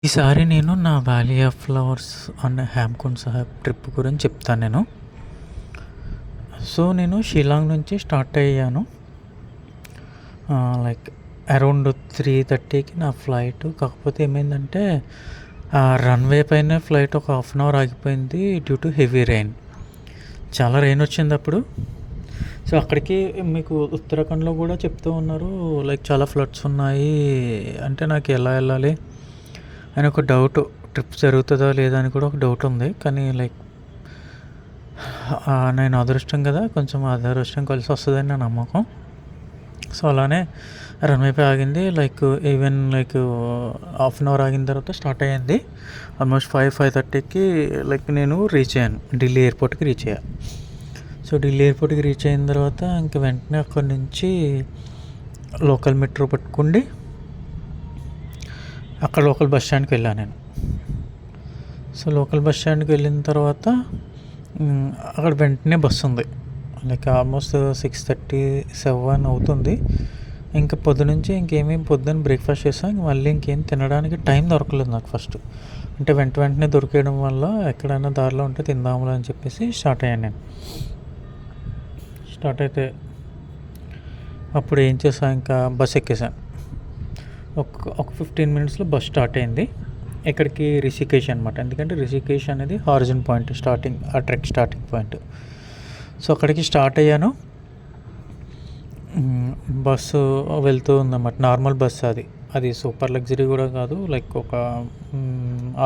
ఈసారి నేను నా వ్యాలీ ఆఫ్ ఫ్లవర్స్ అనే హేమకుండ్ సాహెబ్ ట్రిప్ గురించి చెప్తాను నేను. సో నేను షిల్లాంగ్ నుంచి స్టార్ట్ అయ్యాను. లైక్ అరౌండ్ 3:30కి నా ఫ్లైట్. కాకపోతే ఏమైందంటే రన్వే పైన ఫ్లైట్ ఒక హాఫ్ అన్ అవర్ ఆగిపోయింది డ్యూ టు హెవీ రెయిన్. చాలా రెయిన్ వచ్చింది అప్పుడు. సో అక్కడికి మీకు ఉత్తరాఖండ్లో కూడా చెప్తూ ఉన్నారు లైక్ చాలా ఫ్లడ్స్ ఉన్నాయి అంటే నాకు ఎలా వెళ్ళాలి అని ఒక డౌట్. ట్రిప్ జరుగుతుందా లేదా అని కూడా ఒక డౌట్ ఉంది. కానీ లైక్ నేను అదృష్టం కదా, కొంచెం అదృష్టం కలిసి వస్తుందని నా నమ్మకం. సో అలానే రన్వేపై ఆగింది. Like even like half an hour ఆగిన తర్వాత స్టార్ట్ అయ్యింది. ఆల్మోస్ట్ 5:30కి లైక్ నేను రీచ్ అయ్యాను, ఢిల్లీ ఎయిర్పోర్ట్కి రీచ్ అయ్యాను. సో ఢిల్లీ ఎయిర్పోర్ట్కి రీచ్ అయిన తర్వాత ఇంక వెంటనే అక్కడి నుంచి లోకల్ మెట్రో పట్టుకుండి అక్కడ లోకల్ బస్ స్టాండ్కి వెళ్ళాను నేను. సో లోకల్ బస్ స్టాండ్కి వెళ్ళిన తర్వాత అక్కడ వెంటనే బస్సు ఉంది. లైక్ ఆల్మోస్ట్ 6:37 అవుతుంది. ఇంకా పొద్దునుంచి ఇంకేమీ పొద్దున్న బ్రేక్ఫాస్ట్ చేసాం. మళ్ళీ ఇంకేం తినడానికి టైం దొరకలేదు నాకు ఫస్ట్. అంటే వెంటనే దొరికేయడం వల్ల ఎక్కడైనా దారిలో ఉంటే తిందాములే అని చెప్పేసి స్టార్ట్ అయ్యాను నేను. స్టార్ట్ అయితే అప్పుడు ఏం చేసాను, ఇంకా బస్ ఎక్కేసాను. ఒక 15 మినిట్స్లో బస్ స్టార్ట్ అయింది. ఎక్కడికి? రిషికేష్ అనమాట. ఎందుకంటే రిషికేష్ అనేది హారిజన్ పాయింట్, స్టార్టింగ్ ఆ ట్రెక్ స్టార్టింగ్ పాయింట్. సో అక్కడికి స్టార్ట్ అయ్యాను. బస్సు వెళ్తూ ఉందన్నమాట. నార్మల్ బస్సు అది సూపర్ లగ్జరీ కూడా కాదు, లైక్ ఒక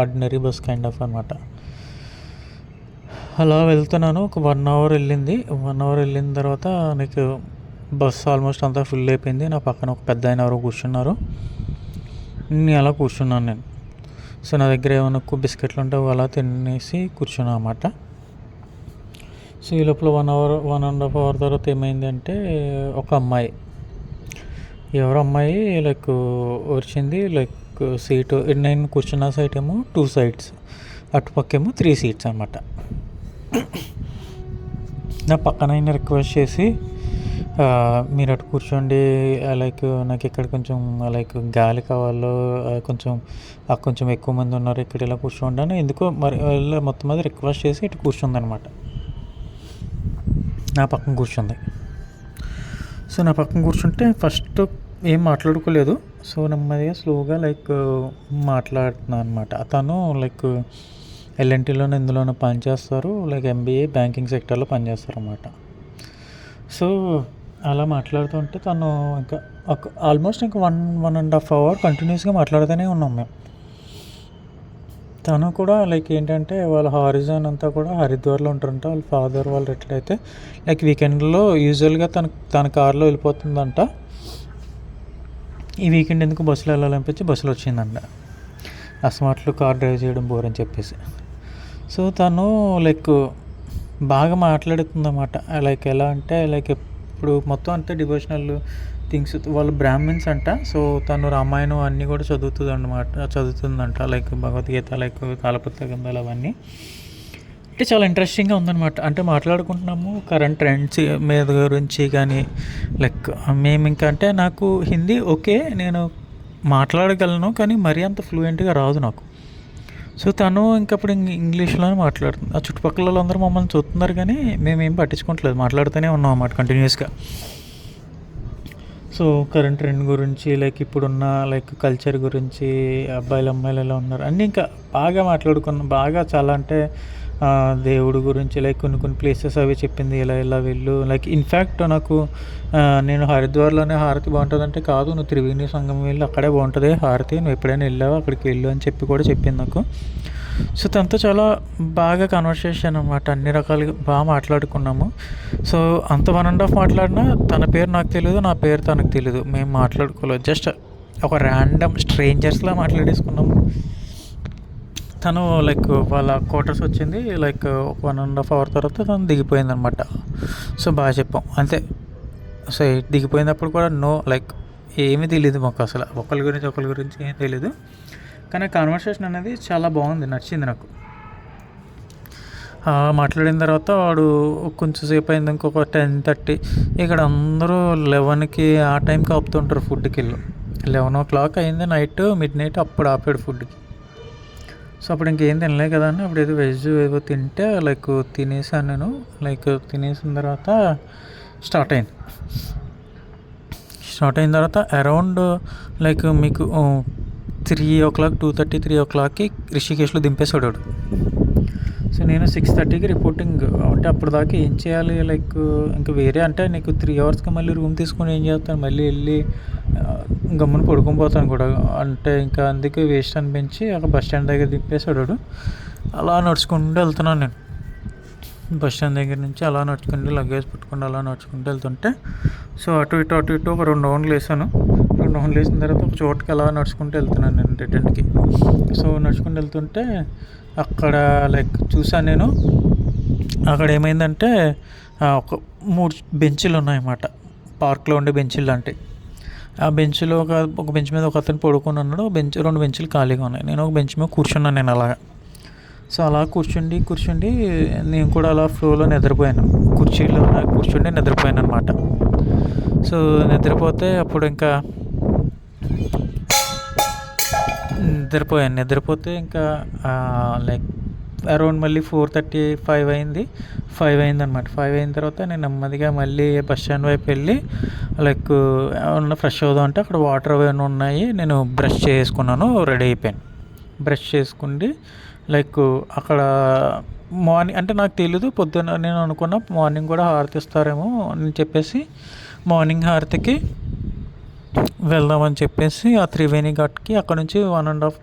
ఆర్డినరీ బస్ కైండ్ ఆఫ్ అనమాట. అలా వెళ్తున్నాను. ఒక 1 అవర్ వెళ్ళింది. 1 అవర్ వెళ్ళిన తర్వాత నీకు బస్సు ఆల్మోస్ట్ అంతా ఫుల్ అయిపోయింది. నా పక్కన ఒక పెద్ద ఆయన ఎవరో కూర్చున్నారు. నేను అలా కూర్చున్నాను నేను. సో నా దగ్గర ఏమైనా బిస్కెట్లు ఉంటే అలా తినేసి కూర్చున్నాను అన్నమాట. సో ఈ లోపల 1.5 అవర్ తర్వాత ఏమైందంటే ఒక అమ్మాయి, ఎవరో అమ్మాయి లైక్ వచ్చింది. లైక్ సీటు, నేను కూర్చున్న సైట్ ఏమో 2 సైడ్స్, అటుపక్కేమో 3 సీట్స్ అనమాట. నా పక్కన ఆయన రిక్వెస్ట్ చేసి మీరు అటు కూర్చోండి, లైక్ నాకు ఇక్కడ కొంచెం లైక్ గాలి కావాలో, కొంచెం ఎక్కువ మంది ఉన్నారు ఇక్కడ, ఇలా కూర్చోండి అని ఎందుకో మరి మొత్తం అది రిక్వెస్ట్ చేసి ఇటు కూర్చుంది అనమాట. నా పక్కన కూర్చుంది. సో నా పక్కన కూర్చుంటే ఫస్ట్ ఏం మాట్లాడుకోలేదు. సో నెమ్మదిగా స్లోగా లైక్ మాట్లాడుతున్నాను అనమాట. తను లైక్ ఎల్ఎన్టీలోనే ఇందులోనే పనిచేస్తారు, లైక్ ఎంబీఏ బ్యాంకింగ్ సెక్టర్లో పనిచేస్తారు అన్నమాట. సో అలా మాట్లాడుతుంటే తను ఇంకా ఆల్మోస్ట్ ఇంకా 1.5 అవర్ కంటిన్యూస్గా మాట్లాడుతూనే ఉన్నాం మేము. తను కూడా లైక్ ఏంటంటే వాళ్ళ హారిజన్ అంతా కూడా హరిద్వార్లో ఉంటారంట. వాళ్ళ ఫాదర్ వాళ్ళు ఎట్లయితే లైక్ వీకెండ్లో యూజువల్గా తన కార్లో వెళ్ళిపోతుందంట. ఈ వీకెండ్ ఎందుకు బస్సులో వెళ్ళాలనిపించి బస్సులో వచ్చిందంట. అస్మార్ట్లో కార్ డ్రైవ్ చేయడం బోర్ అని చెప్పేసి. సో తను లైక్ బాగా మాట్లాడుతుందన్నమాట. లైక్ ఎలా అంటే లైక్ ఇప్పుడు మొత్తం అంతా డివోషనల్ థింగ్స్, వాళ్ళు బ్రాహ్మిన్స్ అంట. సో తను రామాయణం అన్నీ కూడా చదువుతుందంట, లైక్ భగవద్గీత, లైక్ తాళపత్ర గ్రంథాలు అవన్నీ. అంటే చాలా ఇంట్రెస్టింగ్గా ఉందన్నమాట. అంటే మాట్లాడుకుంటున్నాము కరెంట్ ట్రెండ్స్ మీద గురించి. కానీ లైక్ మేము ఇంకా అంటే నాకు హిందీ ఓకే, నేను మాట్లాడగలను, కానీ మరీ అంత ఫ్లూయెంట్గా రాదు నాకు. సో తను ఇంకప్పుడు ఇంగ్లీష్లోనే మాట్లాడుతుంది. ఆ చుట్టుపక్కల వాళ్ళందరూ మమ్మల్ని చూస్తున్నారు, కానీ మేమేం పట్టించుకోవట్లేదు, మాట్లాడుతూనే ఉన్నాం అన్నమాట కంటిన్యూస్గా. సో కరెంట్ ట్రెండ్ గురించి, లైక్ ఇప్పుడున్న లైక్ కల్చర్ గురించి, అబ్బాయిలు అమ్మాయిలు ఎలా ఉన్నారు అన్నీ ఇంకా బాగా మాట్లాడుకున్నాం. బాగా చాలా అంటే దేవుడు గురించి లైక్ కొన్ని ప్లేసెస్ అవి చెప్పింది, ఇలా వెళ్ళు. లైక్ ఇన్ఫ్యాక్ట్ నాకు నేను హరిద్వార్లోనే హారతి బాగుంటుందంటే, కాదు నువ్వు త్రివేణి సంగమం వెళ్ళి అక్కడే బాగుంటుంది హారతి, నువ్వు ఎప్పుడైనా వెళ్ళావో అక్కడికి వెళ్ళు అని చెప్పి కూడా చెప్పింది నాకు. సో తనతో చాలా బాగా కన్వర్సేషన్ అనమాట. అన్ని రకాలుగా బాగా మాట్లాడుకున్నాము. సో అంత 1.5 మాట్లాడినా తన పేరు నాకు తెలియదు, నా పేరు తనకు తెలియదు. మేము మాట్లాడుకోలేదు, జస్ట్ ఒక ర్యాండమ్ స్ట్రేంజర్స్లా మాట్లాడేసుకున్నాము. తను లైక్ వాళ్ళ క్వార్టర్స్ వచ్చింది, లైక్ 1.5 అవర్ తర్వాత తను దిగిపోయింది అనమాట. సో బాగా చెప్పాం అంతే. సో దిగిపోయినప్పుడు కూడా లైక్ ఏమీ తెలియదు మాకు అసలు, ఒకరి గురించి ఏం తెలీదు. కానీ కాన్వర్సేషన్ అనేది చాలా బాగుంది, నచ్చింది నాకు. మాట్లాడిన తర్వాత వాడు కొంచెంసేపు అయింది, ఇంకొక 10:30. ఇక్కడ అందరూ 11కి ఆ టైంకి ఆపుతుంటారు ఫుడ్కి. 11 o'clock అయింది, నైట్ మిడ్ నైట్ అప్పుడు ఆపాడు ఫుడ్కి. సో అప్పుడు ఇంకేం తినలే కదా అని అప్పుడు ఏదో వెజ్ ఏదో తింటే లైక్ తినేసాను నేను. లైక్ తినేసిన తర్వాత స్టార్ట్ అయింది. స్టార్ట్ అయిన తర్వాత అరౌండ్ లైక్ మీకు 3:00, 2:30, 3:00కి రిషికేశ్లో దింపేసాడు వాడు. సో నేను 6:30కి రిపోర్టింగ్. అంటే అప్పుడు దాకా ఏం చేయాలి, లైక్ ఇంకా వేరే అంటే నీకు 3 అవర్స్కి మళ్ళీ రూమ్ తీసుకొని ఏం చేస్తాను, మళ్ళీ వెళ్ళి గమ్మున పడుకొని పోతాను కూడా. అంటే ఇంకా అందుకే వేస్ట్ అనిపించి అక్కడ బస్ స్టాండ్ దగ్గర దింపేసాడు వాడు. అలా నడుచుకుంటూ వెళ్తున్నాను నేను. బస్ స్టాండ్ దగ్గర నుంచి అలా నడుచుకుంటూ లగేజ్ పెట్టుకుంటూ అలా నడుచుకుంటూ వెళ్తుంటే సో అటు ఇటు ఒక 2 రౌండ్లు వేసాను. 2 రౌండ్లు వేసిన తర్వాత ఒక చోటుకి అలా నడుచుకుంటూ వెళ్తున్నాను నేను రిటర్న్కి. సో నడుచుకుంటూ వెళ్తుంటే అక్కడ లైక్ చూసాను నేను. అక్కడ ఏమైందంటే ఒక 3 బెంచీలు ఉన్నాయన్నమాట, పార్క్లో ఉండే బెంచీలు లాంటివి. ఆ బెంచ్లో ఒక బెంచ్ మీద ఒక అతను పడుకొని ఉన్నాడు. 2 బెంచ్లు ఖాళీగా ఉన్నాయి. నేను ఒక బెంచ్ మీద కూర్చున్నాను నేను అలాగా. సో అలా కూర్చుండి నేను కూడా అలా ఫ్లోలో నిద్రపోయాను. కుర్చీలో కూర్చుండి నిద్రపోయాను అనమాట. సో నిద్రపోతే అప్పుడు ఇంకా నిద్రపోతే ఇంకా లైక్ అరౌండ్ మళ్ళీ 4:30, 5 అయింది. 5 అయిందనమాట. 5 అయిన తర్వాత నేను నెమ్మదిగా మళ్ళీ బస్ స్టాండ్ వైపు వెళ్ళి లైక్ ఏమన్నా ఫ్రెష్ అవుదాం అంటే అక్కడ వాటర్ అవన్నీ ఉన్నాయి. నేను బ్రష్ చేసుకున్నాను, రెడీ అయిపోయాను. బ్రష్ చేసుకుండి లైక్ అక్కడ మార్నింగ్ అంటే నాకు తెలీదు, పొద్దున్న నేను అనుకున్నా మార్నింగ్ కూడా హారతి ఇస్తారేమో అని చెప్పేసి మార్నింగ్ హారతికి వెళ్దామని చెప్పేసి ఆ త్రివేణి ఘాట్కి అక్కడ నుంచి 1.5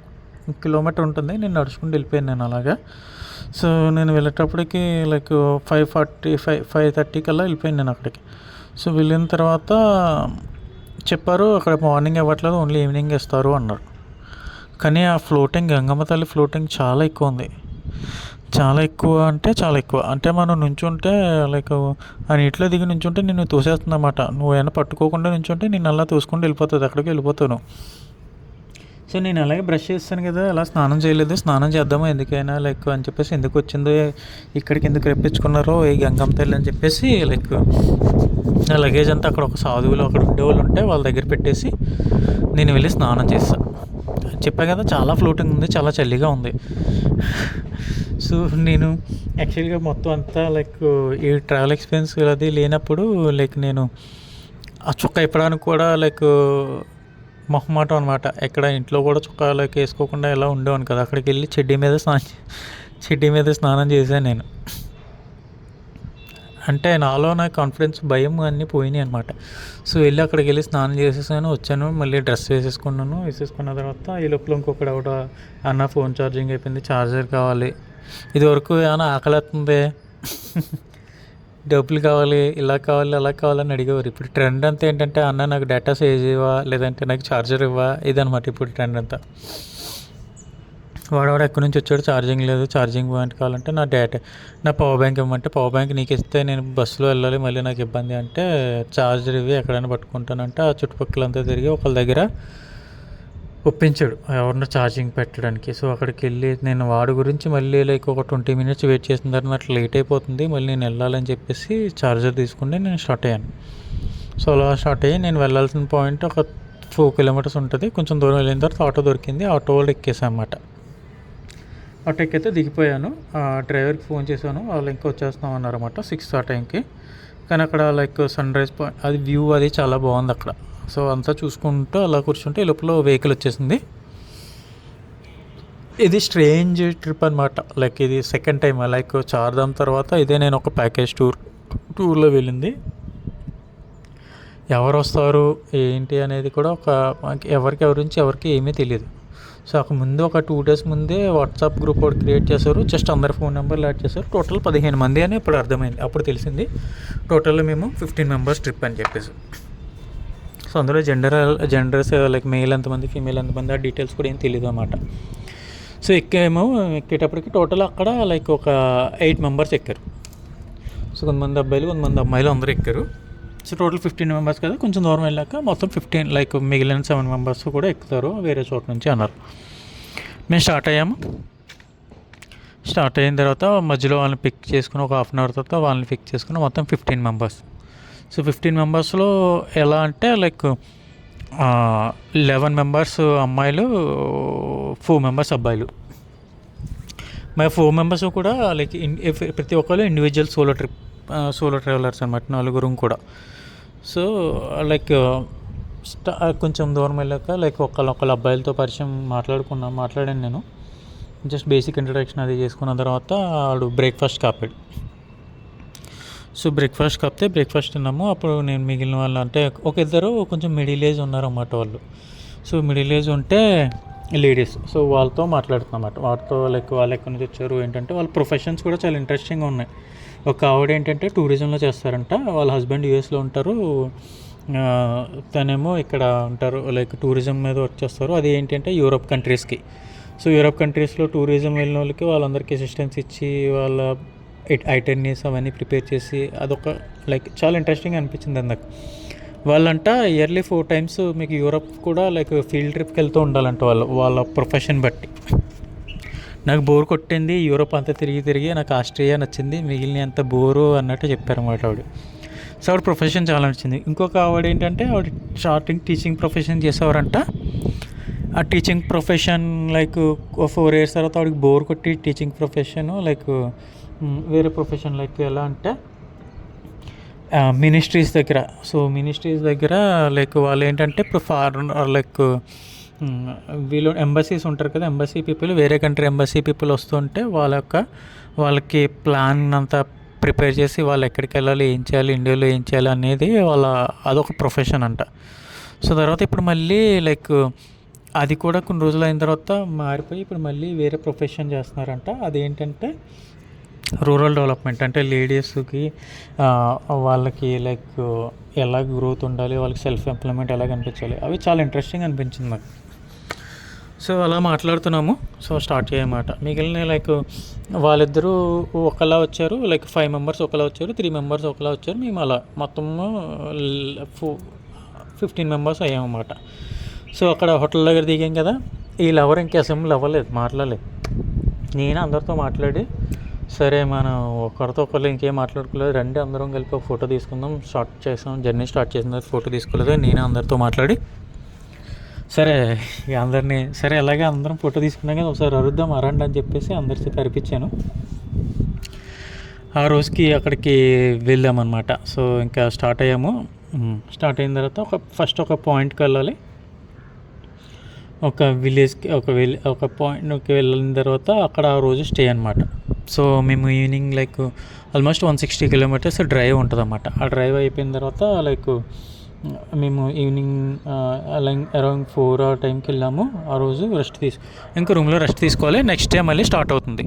కిలోమీటర్ ఉంటుంది. నేను నడుచుకుంటూ వెళ్ళిపోయాను నేను అలాగా. సో నేను వెళ్ళేటప్పటికి లైక్ 5:30 కల్లా వెళ్ళిపోయాను నేను అక్కడికి. సో వెళ్ళిన తర్వాత చెప్పారు అక్కడ మార్నింగ్ ఇవ్వట్లేదు, ఓన్లీ ఈవినింగ్ ఇస్తారు అన్నారు. కానీ ఆ ఫ్లోటింగ్, గంగమ్మ తల్లి ఫ్లోటింగ్ చాలా ఎక్కువ ఉంది. చాలా ఎక్కువ అంటే మనం నుంచుంటే లైక్ ఆ నీటిలో దిగి నుంచుంటే నేను తోసేస్తుంది అన్నమాట. నువ్వేమైనా పట్టుకోకుండా నుంచుంటే నేను అలా తోసుకుంటూ వెళ్ళిపోతుంది, అక్కడికి వెళ్ళిపోతాను. సో నేను అలాగే బ్రష్ చేస్తాను కదా, అలా స్నానం చేయలేదు. స్నానం చేద్దామో ఎందుకైనా లైక్ అని చెప్పేసి ఎందుకు వచ్చిందో ఇక్కడికి ఎందుకు రప్పించుకున్నారో ఈ గంగమ్మ తల్లి అని చెప్పేసి లైక్ నా లగేజ్ అంతా అక్కడ ఒక సాధువులు అక్కడ ఉండేవాళ్ళు ఉంటే వాళ్ళ దగ్గర పెట్టేసి నేను వెళ్ళి స్నానం చేస్తాను. చెప్పా కదా చాలా ఫ్లోటింగ్ ఉంది, చాలా చలిగా ఉంది. సో నేను యాక్చువల్గా మొత్తం అంతా లైక్ ఈ ట్రావెల్ ఎక్స్పీరియన్స్ అది లేనప్పుడు లైక్ నేను ఆ చొక్కా ఇప్పడానికి కూడా లైక్ మొహమాటం అనమాట. ఎక్కడ ఇంట్లో కూడా చొక్కా లైక్ వేసుకోకుండా ఎలా ఉండేవాను కదా. అక్కడికి వెళ్ళి చెడ్డీ మీద స్నానం చేశాను నేను. అంటే నాలో నా కాన్ఫిడెన్స్, భయం అన్నీ పోయినాయి అనమాట. సో వెళ్ళి అక్కడికి వెళ్ళి స్నానం చేసేసాను, వచ్చాను, మళ్ళీ డ్రెస్ వేసేసుకున్న తర్వాత ఈ లోపల ఇంకొకటి ఆవిడ అన్న ఫోన్ ఛార్జింగ్ అయిపోయింది, ఛార్జర్ కావాలి. ఇదివరకు ఏమైనా ఆకలి అవుతుంది, డబ్బులు కావాలి, ఇలా కావాలి అలా కావాలని అడిగేవారు. ఇప్పుడు ట్రెండ్ అంతా ఏంటంటే అన్న నాకు డేటా సేవ్ ఇవ్వా, లేదంటే నాకు ఛార్జర్ ఇవ్వా, ఇదనమాట ఇప్పుడు ట్రెండ్ అంతా. వాడవాడు ఎక్కడి నుంచి వచ్చాడు, ఛార్జింగ్ లేదు, ఛార్జింగ్ పాయింట్ కావాలంటే నా పవర్ బ్యాంక్ ఇవ్వమంటే పవర్ బ్యాంక్ నీకు ఇస్తే నేను బస్సులో వెళ్ళాలి, మళ్ళీ నాకు ఇబ్బంది అంటే ఛార్జర్ ఇవి ఎక్కడైనా పట్టుకుంటానంటే ఆ చుట్టుపక్కలంతా తిరిగి ఒకళ్ళ దగ్గర ఒప్పించాడు ఎవరినో ఛార్జింగ్ పెట్టడానికి. సో అక్కడికి వెళ్ళి నేను వాడి గురించి మళ్ళీ లైక్ ఒక 20 మినిట్స్ వెయిట్ చేసిన తర్వాత నాకు లేట్ అయిపోతుంది, మళ్ళీ నేను వెళ్ళాలని చెప్పేసి ఛార్జర్ తీసుకుంటే నేను స్టార్ట్ అయ్యాను. సో అలా స్టార్ట్ అయ్యి నేను వెళ్ళాల్సిన పాయింట్ ఒక 4 కిలోమీటర్స్ ఉంటుంది. కొంచెం దూరం వెళ్ళిన తర్వాత ఆటో దొరికింది, ఆటో వాళ్ళు ఎక్కేసాను అన్నమాట. ఆటో ఎక్కితే దిగిపోయాను. డ్రైవర్కి ఫోన్ చేశాను, వాళ్ళు ఇంకా వచ్చేస్తున్నాం అన్నారన్నమాట 6 ఆ టైంకి. కానీ అక్కడ లైక్ సన్ రైజ్ పాయింట్ అది వ్యూ అది చాలా బాగుంది అక్కడ. సో అంతా చూసుకుంటూ అలా కూర్చుంటే ఈ లోపల వెహికల్ వచ్చేసింది. ఇది స్ట్రేంజ్ ట్రిప్ అనమాట. లైక్ ఇది సెకండ్ టైం లైక్ చార్ధామ్ తర్వాత ఇదే నేను ఒక ప్యాకేజ్ టూర్లో వెళ్ళింది. ఎవరు వస్తారు ఏంటి అనేది కూడా ఎవరికి ఏమీ తెలియదు. సో అక్కడ ముందు ఒక 2 days ముందే వాట్సాప్ గ్రూప్ ఒకటి క్రియేట్ చేశారు. జస్ట్ అందరు ఫోన్ నెంబర్లు యాడ్ చేశారు. టోటల్ 15 మంది అని ఇప్పుడు అర్థమైంది, అప్పుడు తెలిసింది. టోటల్లో మేము 15 members ట్రిప్ అని చెప్పేసి. సో అందులో జెండర్స్ లైక్ మేల్ ఎంతమంది, ఫీమేల్ ఎంతమంది ఆ డీటెయిల్స్ కూడా ఏం తెలియదు అన్నమాట. సో ఎక్కేటప్పటికి టోటల్ అక్కడ లైక్ ఒక 8 members ఎక్కారు. సో కొంతమంది అబ్బాయిలు కొంతమంది అమ్మాయిలు అందరూ ఎక్కారు. సో టోటల్ 15 members కదా. కొంచెం దూరం వెళ్ళాక మొత్తం 15 లైక్ మిగిలిన 7 members కూడా ఎక్కుతారు వేరే చోట నుంచి అన్నారు. మేము స్టార్ట్ అయ్యాము. స్టార్ట్ అయిన తర్వాత మధ్యలో వాళ్ళని పిక్ చేసుకుని ఒక 1/2 hour తర్వాత వాళ్ళని పిక్ చేసుకుని మొత్తం 15 members. సో 15 membersలో ఎలా అంటే లైక్ 11 members అమ్మాయిలు, 4 members అబ్బాయిలు. మై 4 మెంబర్స్ కూడా లైక్ ప్రతి ఒక్కరు ఇండివిజువల్ సోలో ట్రావెలర్స్ అనమాట, నలుగురం కూడా. సో లైక్ కొంచెం దూరం వెళ్ళాక లైక్ ఒకళ్ళ అబ్బాయిలతో పరిచయం మాట్లాడాను నేను. జస్ట్ బేసిక్ ఇంట్రడక్షన్ అది చేసుకున్న తర్వాత వాడు బ్రేక్ఫాస్ట్ కాపాడు. సో బ్రేక్ఫాస్ట్ కాపితే బ్రేక్ఫాస్ట్ తిన్నాము. అప్పుడు నేను మిగిలిన వాళ్ళు అంటే ఒక ఇద్దరు కొంచెం మిడిల్ ఏజ్ ఉన్నారన్నమాట వాళ్ళు. సో మిడిల్ ఏజ్ ఉంటే లేడీస్. సో వాళ్ళతో మాట్లాడుతున్నమాట. వాళ్ళతో లైక్ వాళ్ళు ఎక్కడి నుంచి వచ్చారు ఏంటంటే వాళ్ళ ప్రొఫెషన్స్ కూడా చాలా ఇంట్రెస్టింగ్గా ఉన్నాయి. ఒక ఆవిడ ఏంటంటే టూరిజంలో చేస్తారంట, వాళ్ళ హస్బెండ్ యూఎస్లో ఉంటారు, తనేమో ఇక్కడ ఉంటారు, లైక్ టూరిజం మీద వర్క్ చేస్తారు. అది ఏంటంటే యూరోప్ కంట్రీస్కి. సో యూరోప్ కంట్రీస్లో టూరిజం వెళ్ళిన వాళ్ళకి వాళ్ళందరికీ అసిస్టెన్స్ ఇచ్చి వాళ్ళ ఐటెర్నీస్ అవన్నీ ప్రిపేర్ చేసి అదొక లైక్ చాలా ఇంట్రెస్టింగ్ అనిపించింది అందాక. వాళ్ళంట ఇయర్లీ 4 times మీకు యూరోప్ కూడా లైక్ ఫీల్డ్ ట్రిప్కి వెళ్తూ ఉండాలంట వాళ్ళ ప్రొఫెషన్ బట్టి. నాకు బోర్ కొట్టింది యూరోప్ అంతా తిరిగి నాకు ఆస్ట్రేలియా నచ్చింది, మిగిలిన అంత బోరు అన్నట్టు చెప్పారన్నమాట ఆవిడ. సో ఆవిడ ప్రొఫెషన్ చాలా నచ్చింది. ఇంకొక ఆవిడ ఏంటంటే ఆవిడ స్టార్టింగ్ టీచింగ్ ప్రొఫెషన్ చేసేవారంట. ఆ టీచింగ్ ప్రొఫెషన్ లైక్ 4 years తర్వాత ఆవిడకి బోర్ కొట్టి టీచింగ్ ప్రొఫెషన్ లైక్ వేరే ప్రొఫెషన్ లైక్ ఎలా అంటే మినిస్ట్రీస్ దగ్గర. సో మినిస్ట్రీస్ దగ్గర లైక్ వాళ్ళు ఏంటంటే ఇప్పుడు ఫారెన్ లైక్ వీళ్ళు ఎంబసీస్ ఉంటారు కదా, ఎంబసీ పీపుల్, వేరే కంట్రీ ఎంబసీ పీపుల్ వస్తుంటే వాళ్ళకి ప్లాన్ అంతా ప్రిపేర్ చేసి వాళ్ళు ఎక్కడికి వెళ్ళాలి, ఏం చేయాలి, ఇండియాలో ఏం చేయాలి అనేది అదొక ప్రొఫెషన్ అంట. సో తర్వాత ఇప్పుడు మళ్ళీ లైక్ అది కూడా కొన్ని రోజులు అయిన తర్వాత మారిపోయి ఇప్పుడు మళ్ళీ వేరే ప్రొఫెషన్ చేస్తున్నారంట. అదేంటంటే రూరల్ డెవలప్మెంట్. అంటే లేడీస్కి వాళ్ళకి లైక్ ఎలా గ్రోత్ ఉండాలి, వాళ్ళకి సెల్ఫ్ ఎంప్లాయ్మెంట్ ఎలా కనిపించాలి, అవి చాలా ఇంట్రెస్టింగ్ అనిపించింది నాకు. సో అలా మాట్లాడుతున్నాము. సో స్టార్ట్ చేయమాట. మిగిలిన లైక్ వాళ్ళిద్దరూ ఒకలా వచ్చారు, లైక్ 5 members ఒకలా వచ్చారు, 3 members ఒకలా వచ్చారు. మేము అలా మొత్తము 15 members అయ్యామన్నమాట. సో అక్కడ హోటల్ దగ్గర దిగాం కదా, వీళ్ళు ఎవరు ఇంకా అసెంబ్లీ అవ్వలేదు, మాట్లాడలేదు. నేను అందరితో మాట్లాడి సరే మనం ఒకరితో ఒకరు ఇంకేం మాట్లాడుకోలేదు, రండి అందరం కలిపి ఒక ఫోటో తీసుకుందాం, జర్నీ స్టార్ట్ చేసిన తర్వాత ఫోటో తీసుకోలేదు. నేను అందరితో మాట్లాడి సరే అందరినీ సరే అలాగే అందరం ఫోటో తీసుకున్నాం కదా, ఒకసారి అరుద్దాం అరండి అని చెప్పేసి అందరితో కనిపించాను. ఆ రోజుకి అక్కడికి వెళ్ళామన్నమాట. సో ఇంకా స్టార్ట్ అయ్యాము. స్టార్ట్ అయిన తర్వాత ఫస్ట్ ఒక పాయింట్కి వెళ్ళాలి, ఒక విలేజ్కి ఒక పాయింట్కి వెళ్ళిన తర్వాత అక్కడ ఆ రోజు స్టే అనమాట. సో మేము evening like almost 160 kilometers drive ఉంటుంది అన్నమాట. ఆ డ్రైవ్ అయిపోయిన తర్వాత లైక్ మేము ఈవినింగ్ అరౌండ్ 4 ఆ టైంకి వెళ్ళాము. ఆ రోజు ఇంకా రూమ్లో రెస్ట్ తీసుకోవాలి, నెక్స్ట్ డే మళ్ళీ స్టార్ట్ అవుతుంది.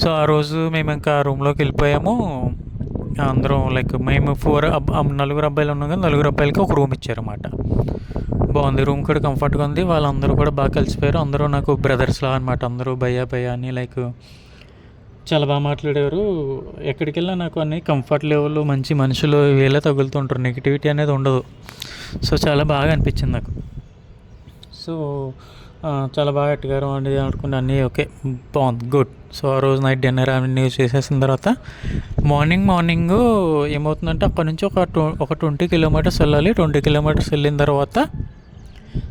సో ఆ రోజు మేము ఇంకా రూమ్లోకి వెళ్ళిపోయాము. అందరం లైక్ మేము 4 అబ్బాయిలు ఉన్నాం కదా, 4 అబ్బాయిలకి ఒక రూమ్ ఇచ్చారన్నమాట. బాగుంది, రూమ్ కూడా కంఫర్ట్గా ఉంది. వాళ్ళందరూ కూడా బాగా కలిసిపోయారు. అందరూ నాకు బ్రదర్స్లా అనమాట. అందరూ భయ్యా అని లైక్ చాలా బాగా మాట్లాడేవారు. ఎక్కడికి వెళ్ళినా నాకు అన్ని కంఫర్ట్ లెవెల్, మంచి మనుషులు వీళ్ళే తగులుతుంటారు, నెగిటివిటీ అనేది ఉండదు. సో చాలా బాగా అనిపించింది నాకు. సో చాలా బాగా ఎట్టుగారు అనేది అనుకుంటే అన్నీ ఓకే, బాగుంది, గుడ్. సో ఆ రోజు నైట్ డిన్నర్ అన్నీ చేసేసిన తర్వాత మార్నింగ్ ఏమవుతుందంటే అక్కడ నుంచి ఒక 20 kilometers వెళ్ళాలి. 20 kilometers వెళ్ళిన తర్వాత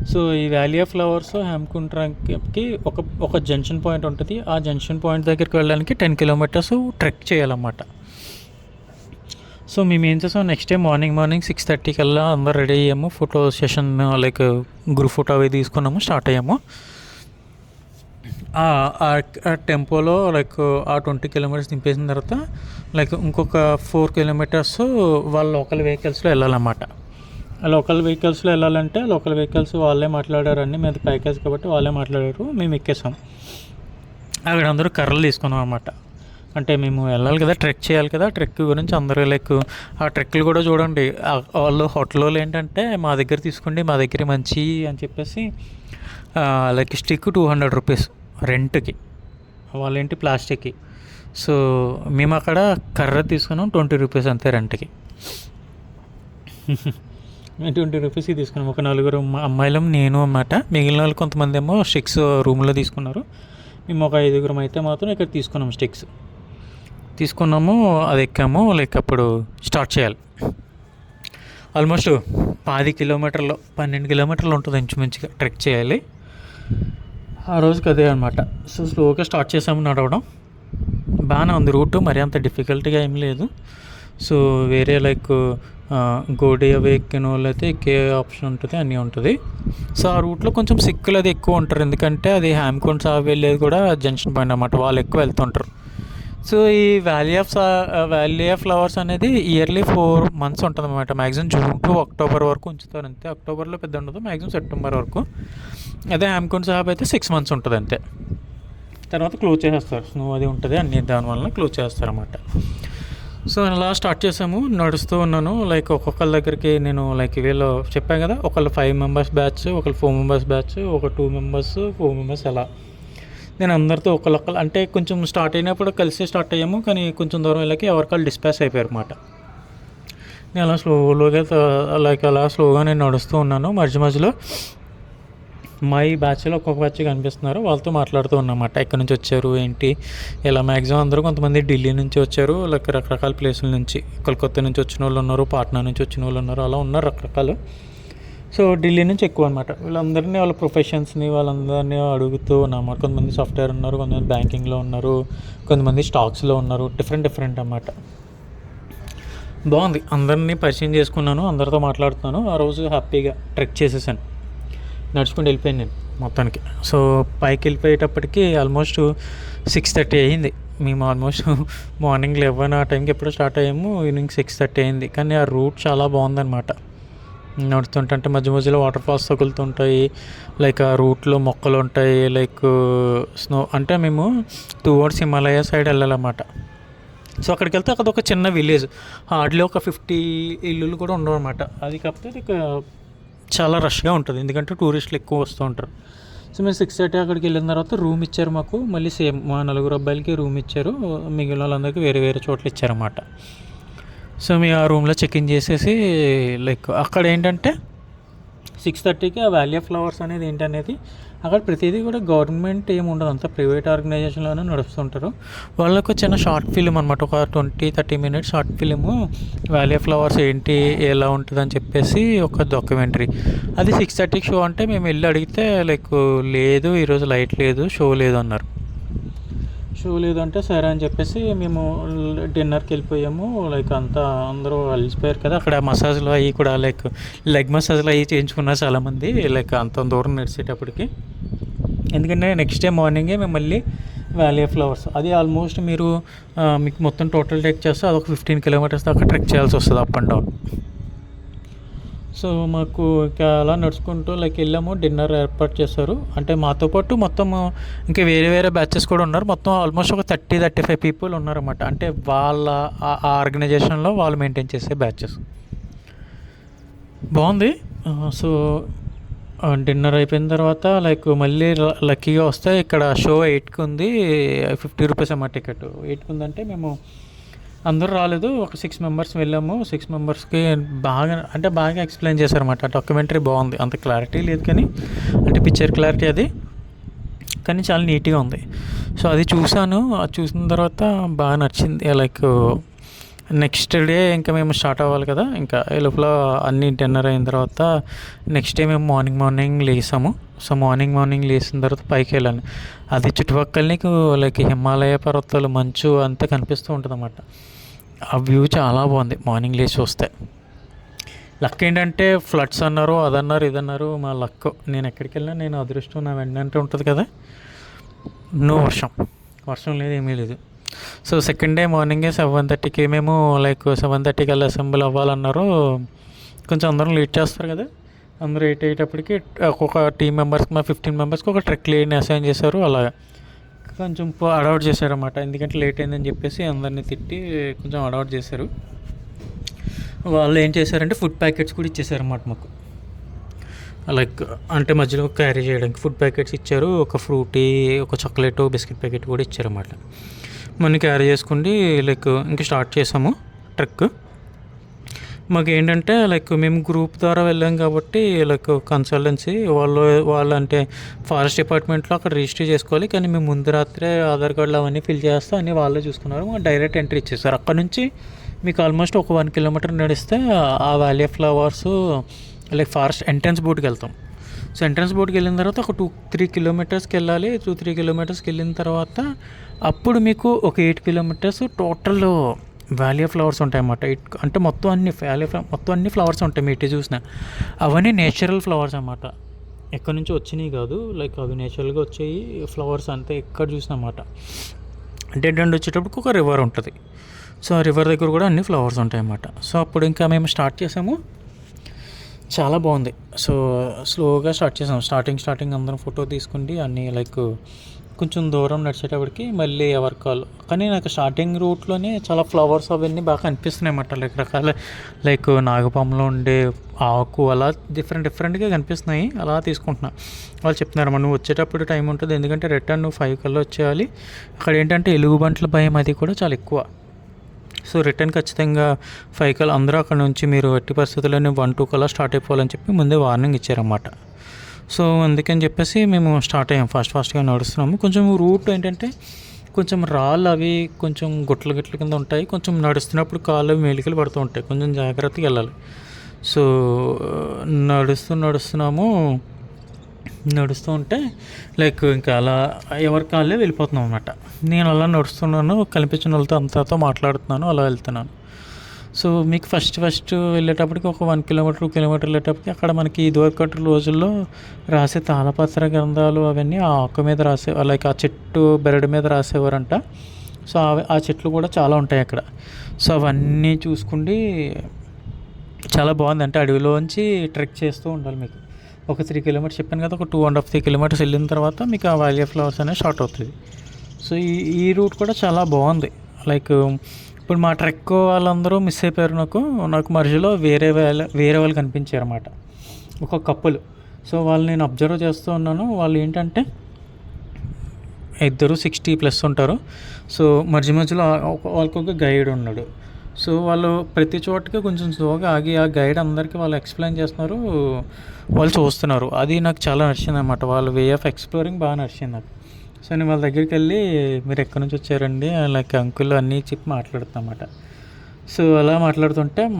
సో ఈ వ్యాలీ ఆఫ్ ఫ్లవర్స్ హేమకుంట్కి ఒక జంక్షన్ పాయింట్ ఉంటుంది. ఆ జంక్షన్ పాయింట్ దగ్గరికి వెళ్ళడానికి 10 kilometers ట్రెక్ చేయాలన్నమాట. సో మేము ఏం చేసాం, నెక్స్ట్ డే మార్నింగ్ 6:30 కల్లా అందరూ రెడీ అయ్యాము. Photo session like group photo అవి తీసుకున్నాము, స్టార్ట్ అయ్యాము. ఆ టెంపోలో లైక్ ఆ 20 kilometers దింపేసిన తర్వాత లైక్ ఇంకొక 4 kilometers వాళ్ళ లోకల్ వెహికల్స్లో వెళ్ళాలన్నమాట. లోకల్ వెహికల్స్లో వెళ్ళాలంటే లోకల్ వెహికల్స్ వాళ్ళే మాట్లాడారు, అన్నీ మీద ప్యాకేజ్ కాబట్టి వాళ్ళే మాట్లాడారు. మేము ఎక్కేసాం. అక్కడ అందరూ కర్రలు తీసుకున్నాం అన్నమాట. అంటే మేము వెళ్ళాలి కదా, ట్రెక్ చేయాలి కదా, ట్రెక్ గురించి అందరూ లైక్ ఆ ట్రెక్లు కూడా చూడండి. వాళ్ళు హోటల్లో ఏంటంటే మా దగ్గర తీసుకోండి, మా దగ్గర మంచి అని చెప్పేసి లైక్ స్టిక్ 200 rupees రెంట్కి, వాళ్ళేంటి ప్లాస్టిక్కి. సో మేము అక్కడ కర్ర తీసుకున్నాం 20 rupees అంతే రెంట్కి. 20 rupees తీసుకున్నాం. ఒక 4 అమ్మాయిలం నేను అన్నమాట. మిగిలిన వాళ్ళు కొంతమంది ఏమో స్టిక్స్ రూమ్లో తీసుకున్నారు. మేము ఒక 5 అయితే మాత్రం ఇక్కడ తీసుకున్నాం. స్టిక్స్ తీసుకున్నాము, అది ఎక్కాము. లైక్ అప్పుడు స్టార్ట్ చేయాలి. ఆల్మోస్ట్ 10 kilometers 12 kilometers ఉంటుంది ఇంచుమించుగా ట్రెక్ చేయాలి. ఆ రోజుకి అదే అనమాట. సో స్లోగా స్టార్ట్ చేసాము నడవడం. బాగానే ఉంది రూట్, మరి అంత డిఫికల్ట్గా ఏం లేదు. సో వేరే లైక్ గోడీ అవి ఎక్కిన వాళ్ళు అయితే ఎక్కే ఆప్షన్ ఉంటుంది, అన్నీ ఉంటుంది. సో ఆ రూట్లో కొంచెం సిక్కులు అది ఎక్కువ ఉంటారు, ఎందుకంటే అది హ్యామ్కోండ్ సాగు వెళ్ళేది కూడా జంక్షన్ పాయింట్ అనమాట, వాళ్ళు ఎక్కువ వెళ్తుంటారు. సో ఈ వ్యాలీ ఆఫ్ ఫ్లవర్స్ అనేది ఇయర్లీ 4 months ఉంటుంది అనమాట. మ్యాక్సిమం జూన్ టు అక్టోబర్ వరకు ఉంచుతారు అంతే. అక్టోబర్లో పెద్ద ఉండదు, మ్యాక్సిమం సెప్టెంబర్ వరకు. అదే హ్యామ్కోండ్ సాహబ్ అయితే 6 months ఉంటుంది అంతే. తర్వాత క్లోజ్ చేసేస్తారు, స్నో అది ఉంటుంది అన్ని, దానివల్ల క్లోజ్ చేస్తారు అన్నమాట. సో అలా స్టార్ట్ చేసాము, నడుస్తూ ఉన్నాను. లైక్ ఒక్కొక్కరి దగ్గరికి నేను లైక్ వీళ్ళు చెప్పాను కదా, ఒకళ్ళు 5 members బ్యాచ్, ఒకళ్ళు 4 members బ్యాచ్, ఒక 2 members 4 members అలా. నేను అందరితో ఒకళ్ళొక్కళ్ళు అంటే కొంచెం స్టార్ట్ అయినప్పుడు కలిసి స్టార్ట్ అయ్యాము, కానీ కొంచెం దూరం వెళ్ళకి ఎవరికాళ్ళు డిస్పాస్ అయిపోయారు అన్నమాట. నేను అలా స్లోగా లైక్ అలా స్లోగా నేను నడుస్తూ ఉన్నాను. మధ్యలో మా ఈ బ్యాచ్లో ఒక్కొక్క బ్యాచ్ కనిపిస్తున్నారు, వాళ్ళతో మాట్లాడుతూ ఉన్నమాట. ఎక్కడి నుంచి వచ్చారు ఏంటి ఇలా. మ్యాక్సిమం అందరూ కొంతమంది ఢిల్లీ నుంచి వచ్చారు, లైక్ రకరకాల ప్లేసుల నుంచి. కలకత్తా నుంచి వచ్చిన వాళ్ళు ఉన్నారు, పాట్నా నుంచి వచ్చిన వాళ్ళు ఉన్నారు, అలా ఉన్నారు రకరకాలు. సో ఢిల్లీ నుంచి ఎక్కువ అనమాట. వీళ్ళందరినీ వాళ్ళ ప్రొఫెషన్స్ని వాళ్ళందరినీ అడుగుతూ ఉన్నమాట. కొంతమంది సాఫ్ట్వేర్ ఉన్నారు, కొంతమంది బ్యాంకింగ్లో ఉన్నారు, కొంతమంది స్టాక్స్లో ఉన్నారు, డిఫరెంట్ అన్నమాట. బాగుంది, అందరినీ పరిచయం చేసుకున్నాను, అందరితో మాట్లాడుతున్నాను. ఆ రోజు హ్యాపీగా ట్రెక్ చేసేసాను, నడుచుకుంటూ వెళ్ళిపోయాను నేను మొత్తానికి. సో పైకి వెళ్ళిపోయేటప్పటికి ఆల్మోస్ట్ 6:30 అయ్యింది. మేము ఆల్మోస్ట్ మార్నింగ్ 11 ఆ టైంకి ఎప్పుడో స్టార్ట్ అయ్యాము, ఈవినింగ్ 6:30 అయింది. కానీ ఆ రూట్ చాలా బాగుందన్నమాట. నడుస్తుంటే మధ్యలో వాటర్ ఫాల్స్ తగులుతుంటాయి, లైక్ ఆ రూట్లో మొక్కలు ఉంటాయి, లైక్ స్నో. అంటే మేము టువర్డ్స్ హిమాలయ సైడ్ వెళ్ళాలన్నమాట. సో అక్కడికి వెళ్తే అక్కడ ఒక చిన్న విలేజ్, హార్డ్లీ ఒక 50 ఇల్లులు కూడా ఉండవు అనమాట. అది కాకపోతే ఇక చాలా రష్గా ఉంటుంది, ఎందుకంటే టూరిస్టులు ఎక్కువ వస్తూ ఉంటారు. సో మేము 6:30 అక్కడికి వెళ్ళిన తర్వాత రూమ్ ఇచ్చారు మాకు. మళ్ళీ సేమ్ మా 4 అబ్బాయిలకి రూమ్ ఇచ్చారు, మిగిలిన వాళ్ళందరికీ వేరే చోట్ల ఇచ్చారన్నమాట. సో మేము ఆ రూమ్లో చెక్-ఇన్ చేసేసి లైక్ అక్కడ ఏంటంటే 6:30కి ఆ వ్యాలీ ఆఫ్ ఫ్లవర్స్ అనేది ఏంటనేది అక్కడ ప్రతిదీ కూడా గవర్నమెంట్ ఏమి ఉండదు, అంతా ప్రైవేట్ ఆర్గనైజేషన్లోనే నడుస్తుంటారు. వాళ్ళకు చిన్న షార్ట్ ఫిలిం అనమాట, ఒక 20-30 minutes short film, valley of flowers ఏంటి ఎలా ఉంటుంది అని చెప్పేసి ఒక డాక్యుమెంటరీ. అది 6:30కి షో అంటే మేము వెళ్ళి అడిగితే లైక్ లేదు ఈరోజు లైట్ లేదు, షో లేదు అన్నారు. షో లేదంటే సరే అని చెప్పేసి మేము డిన్నర్కి వెళ్ళిపోయాము. లైక్ అందరూ అలసిపోయారు కదా, అక్కడ మసాజ్లు అవి కూడా లైక్ లెగ్ మసాజ్లు అవి చేయించుకున్నారు చాలామంది, లైక్ అంత దూరం నడిచేటప్పటికి. ఎందుకంటే నెక్స్ట్ డే మార్నింగే మేము మళ్ళీ వ్యాలీ ఆఫ్ ఫ్లవర్స్, అది ఆల్మోస్ట్ మీకు మొత్తం టోటల్ ట్రెక్ చేస్తే అదొక 15 kilometers దాకా ట్రెక్ చేయాల్సి వస్తుంది అప్ అండ్ డౌన్. సో మాకు ఇంకా అలా నడుచుకుంటూ లైక్ వెళ్ళాము. డిన్నర్ ఏర్పాటు చేశారు, అంటే మాతో పాటు మొత్తం ఇంకా వేరే బ్యాచెస్ కూడా ఉన్నారు. మొత్తం ఆల్మోస్ట్ ఒక 30-35 people ఉన్నారన్నమాట. అంటే వాళ్ళ ఆ ఆర్గనైజేషన్లో వాళ్ళు మెయింటైన్ చేసే బ్యాచెస్. బాగుంది. సో డిన్నర్ అయిపోయిన తర్వాత లైక్ మళ్ళీ లక్కీగా వస్తే ఇక్కడ షో 8కి ఉంది, 50 rupees అన్నమాట టికెట్. 8కి ఉందంటే మేము అందరూ రాలేదు, ఒక 6 members వెళ్ళాము. 6 membersకి బాగా ఎక్స్ప్లెయిన్ చేశారన్నమాట. డాక్యుమెంటరీ బాగుంది, అంత క్లారిటీ లేదు కానీ అంటే పిక్చర్ క్లారిటీ అది, కానీ చాలా నీట్గా ఉంది. సో అది చూసాను, అది చూసిన తర్వాత బాగా నచ్చింది. లైక్ నెక్స్ట్ డే ఇంకా మేము స్టార్ట్ అవ్వాలి కదా, ఇంకా ఈ లోపల అన్ని డిన్నర్ అయిన తర్వాత నెక్స్ట్ డే మేము మార్నింగ్ లేసాము. సో మార్నింగ్ లేచిన తర్వాత పైకి వెళ్ళాను. అది చుట్టుపక్కల నీకు లైక్ హిమాలయ పర్వతాలు, మంచు అంతా కనిపిస్తూ ఉంటుంది అన్నమాట. ఆ వ్యూ చాలా బాగుంది మార్నింగ్ లేచి చూస్తే. లక్ ఏంటంటే ఫ్లడ్స్ అన్నారు, అదన్నారు ఇదన్నారు. మా లక్, నేను ఎక్కడికి వెళ్ళినా నేను అదృష్టం నా వెంటనే ఉంటుంది కదా. వర్షం లేదు, ఏమీ లేదు. సో సెకండ్ డే మార్నింగే 7:30కి మేము లైక్ 7:30కి వెళ్ళి అసెంబ్లీ అవ్వాలన్నారు. కొంచెం అందరం లేట్ చేస్తారు కదా, అందరూ 8 అయ్యేటప్పటికి ఒక్కొక్క టీం మెంబర్స్కి, మా 15 members ఒక ట్రెక్ లేని అసైన్ చేశారు. అలాగా కొంచెం అడౌట్ చేశారన్నమాట, ఎందుకంటే లేట్ అయిందని చెప్పేసి అందరినీ తిట్టి కొంచెం అడౌట్ చేశారు. వాళ్ళు ఏం చేశారంటే ఫుడ్ ప్యాకెట్స్ కూడా ఇచ్చేసారన్నమాట మాకు. లైక్ అంటే మధ్యలో క్యారీ చేయడానికి ఫుడ్ ప్యాకెట్స్ ఇచ్చారు, ఒక ఫ్రూటీ, ఒక చాక్లెట్, బిస్కెట్ ప్యాకెట్ కూడా ఇచ్చారన్నమాట. మనం క్యారీ చేసుకుండి లైక్ ఇంకా స్టార్ట్ చేసాము ట్రెక్. మాకు ఏంటంటే లైక్ మేము గ్రూప్ ద్వారా వెళ్ళాం కాబట్టి లైక్ కన్సల్టెన్సీ వాళ్ళు అంటే ఫారెస్ట్ డిపార్ట్మెంట్లో అక్కడ రిజిస్టర్ చేసుకోవాలి, కానీ మేము ముందు రాత్రే ఆధార్ కార్డులు అవన్నీ ఫిల్ చేస్తే అన్నీ వాళ్ళే చూసుకున్నారు. మాకు డైరెక్ట్ ఎంట్రీ ఇచ్చేస్తారు. అక్కడ నుంచి మీకు ఆల్మోస్ట్ ఒక 1 kilometer నడిస్తే ఆ valley of flowers like forest entrance బోర్డ్కి వెళ్తాం. సో ఎంట్రన్స్ బోర్డ్కి వెళ్ళిన తర్వాత ఒక 2-3 కిలోమీటర్స్కి వెళ్ళాలి. 2-3 కిలోమీటర్స్కి వెళ్ళిన తర్వాత అప్పుడు మీకు ఒక 8 kilometres total valley of flowers ఉంటాయన్నమాట. అంటే మొత్తం అన్ని మొత్తం అన్ని ఫ్లవర్స్ ఉంటాయి. మీ ఇటు చూసిన అవన్నీ నేచురల్ ఫ్లవర్స్ అన్నమాట. ఎక్కడి నుంచి వచ్చినాయి కాదు, లైక్ అవి నేచురల్గా వచ్చాయి ఫ్లవర్స్ అంతే ఎక్కడ చూసిన అన్నమాట. డెడ్ ఎండ్ వచ్చేటప్పుడు ఒక రివర్ ఉంటుంది. సో ఆ రివర్ దగ్గర కూడా అన్ని ఫ్లవర్స్ ఉంటాయి అన్నమాట. సో అప్పుడు ఇంకా మేము స్టార్ట్ చేసాము. చాలా బాగుంది. సో స్లోగా స్టార్ట్ చేసాం. స్టార్టింగ్ అందరం ఫోటో తీసుకుండి అన్నీ లైక్ కొంచెం దూరం నడిచేటప్పటికి మళ్ళీ ఎవరి కాల్. కానీ నాకు స్టార్టింగ్ రూట్లోనే చాలా ఫ్లవర్స్ అవన్నీ బాగా కనిపిస్తున్నాయి అన్నమాట. రకరకాల లైక్ నాగపాములో ఉండే ఆకు అలా డిఫరెంట్గా కనిపిస్తున్నాయి. అలా తీసుకుంటున్నా. వాళ్ళు చెప్తున్నారు నువ్వు వచ్చేటప్పుడు టైం ఉంటుంది, ఎందుకంటే రిటర్న్ నువ్వు 5 కల్లా వచ్చేయాలి. అక్కడ ఏంటంటే ఎలుగుబంట్ల భయం అది కూడా చాలా ఎక్కువ. సో రిటర్న్ ఖచ్చితంగా 5 కల్లా అందరూ అక్కడ నుంచి మీరు ఎట్టి పరిస్థితుల్లోనే 1-2 కల్లా స్టార్ట్ అయిపోవాలని చెప్పి ముందే వార్నింగ్ ఇచ్చారన్నమాట. సో అందుకని చెప్పేసి మేము స్టార్ట్ అయ్యాం. ఫాస్ట్గా నడుస్తున్నాము. కొంచెం రూట్ ఏంటంటే కొంచెం రాళ్ళు అవి కొంచెం గుట్ల కింద ఉంటాయి. కొంచెం నడుస్తున్నప్పుడు కాళ్ళు మెలికలు పడుతూ ఉంటాయి. కొంచెం జాగ్రత్తగా వెళ్ళాలి. సో నడుస్తూ ఉంటే లైక్ ఇంకా అలా ఎవరి కాళ్ళే వెళ్ళిపోతున్నాం అన్నమాట. నేను అలా నడుస్తున్నాను, కనిపించిన వాళ్ళతో అంతతో మాట్లాడుతున్నాను, అలా వెళ్తున్నాను. సో మీకు ఫస్ట్ వెళ్ళేటప్పటికి ఒక 1 కిలోమీటర్ 2 కిలోమీటర్లు వెళ్ళేటప్పటికి అక్కడ మనకి ఇదివరకటి రోజుల్లో రాసే తాళపత్ర గ్రంథాలు అవన్నీ ఆ ఆకు మీద రాసే, లైక్ ఆ చెట్టు బెరడు మీద రాసేవారంట. సో ఆ చెట్లు కూడా చాలా ఉంటాయి అక్కడ. సో అవన్నీ చూసుకుండి చాలా బాగుంది. అంటే అడవిలోంచి ట్రెక్ చేస్తూ ఉండాలి మీకు. ఒక 3 కిలోమీటర్స్ చెప్పాను కదా, ఒక 2.5-3 కిలోమీటర్స్ వెళ్ళిన తర్వాత మీకు ఆ వ్యాలీ ఆఫ్ ఫ్లవర్స్ అనేది స్టార్ట్ అవుతుంది. సో ఈ రూట్ కూడా చాలా బాగుంది. లైక్ ఇప్పుడు మా ట్రెక్ వాళ్ళందరూ మిస్ అయిపోయారు. నాకు మధ్యలో వేరే వాళ్ళు కనిపించారు అన్నమాట, ఒక కప్పులు. సో వాళ్ళు నేను అబ్జర్వ్ చేస్తూ ఉన్నాను. వాళ్ళు ఏంటంటే ఇద్దరు 60+ ఉంటారు. సో మధ్యలో వాళ్ళకొక గైడ్ ఉన్నాడు. సో వాళ్ళు ప్రతి చోటకి కొంచెం స్లోగా ఆగి ఆ గైడ్ అందరికీ వాళ్ళు ఎక్స్ప్లెయిన్ చేస్తున్నారు, వాళ్ళు చూస్తున్నారు. అది నాకు చాలా నచ్చింది అన్నమాట. వాళ్ళ వే ఆఫ్ ఎక్స్ప్లోరింగ్ బాగా నచ్చింది నాకు. సో నేను వాళ్ళ దగ్గరికి వెళ్ళి మీరు ఎక్కడి నుంచి వచ్చారండి లైక్ అంకుల్ అన్నీ చెప్పి మాట్లాడుతున్నమాట. సో అలా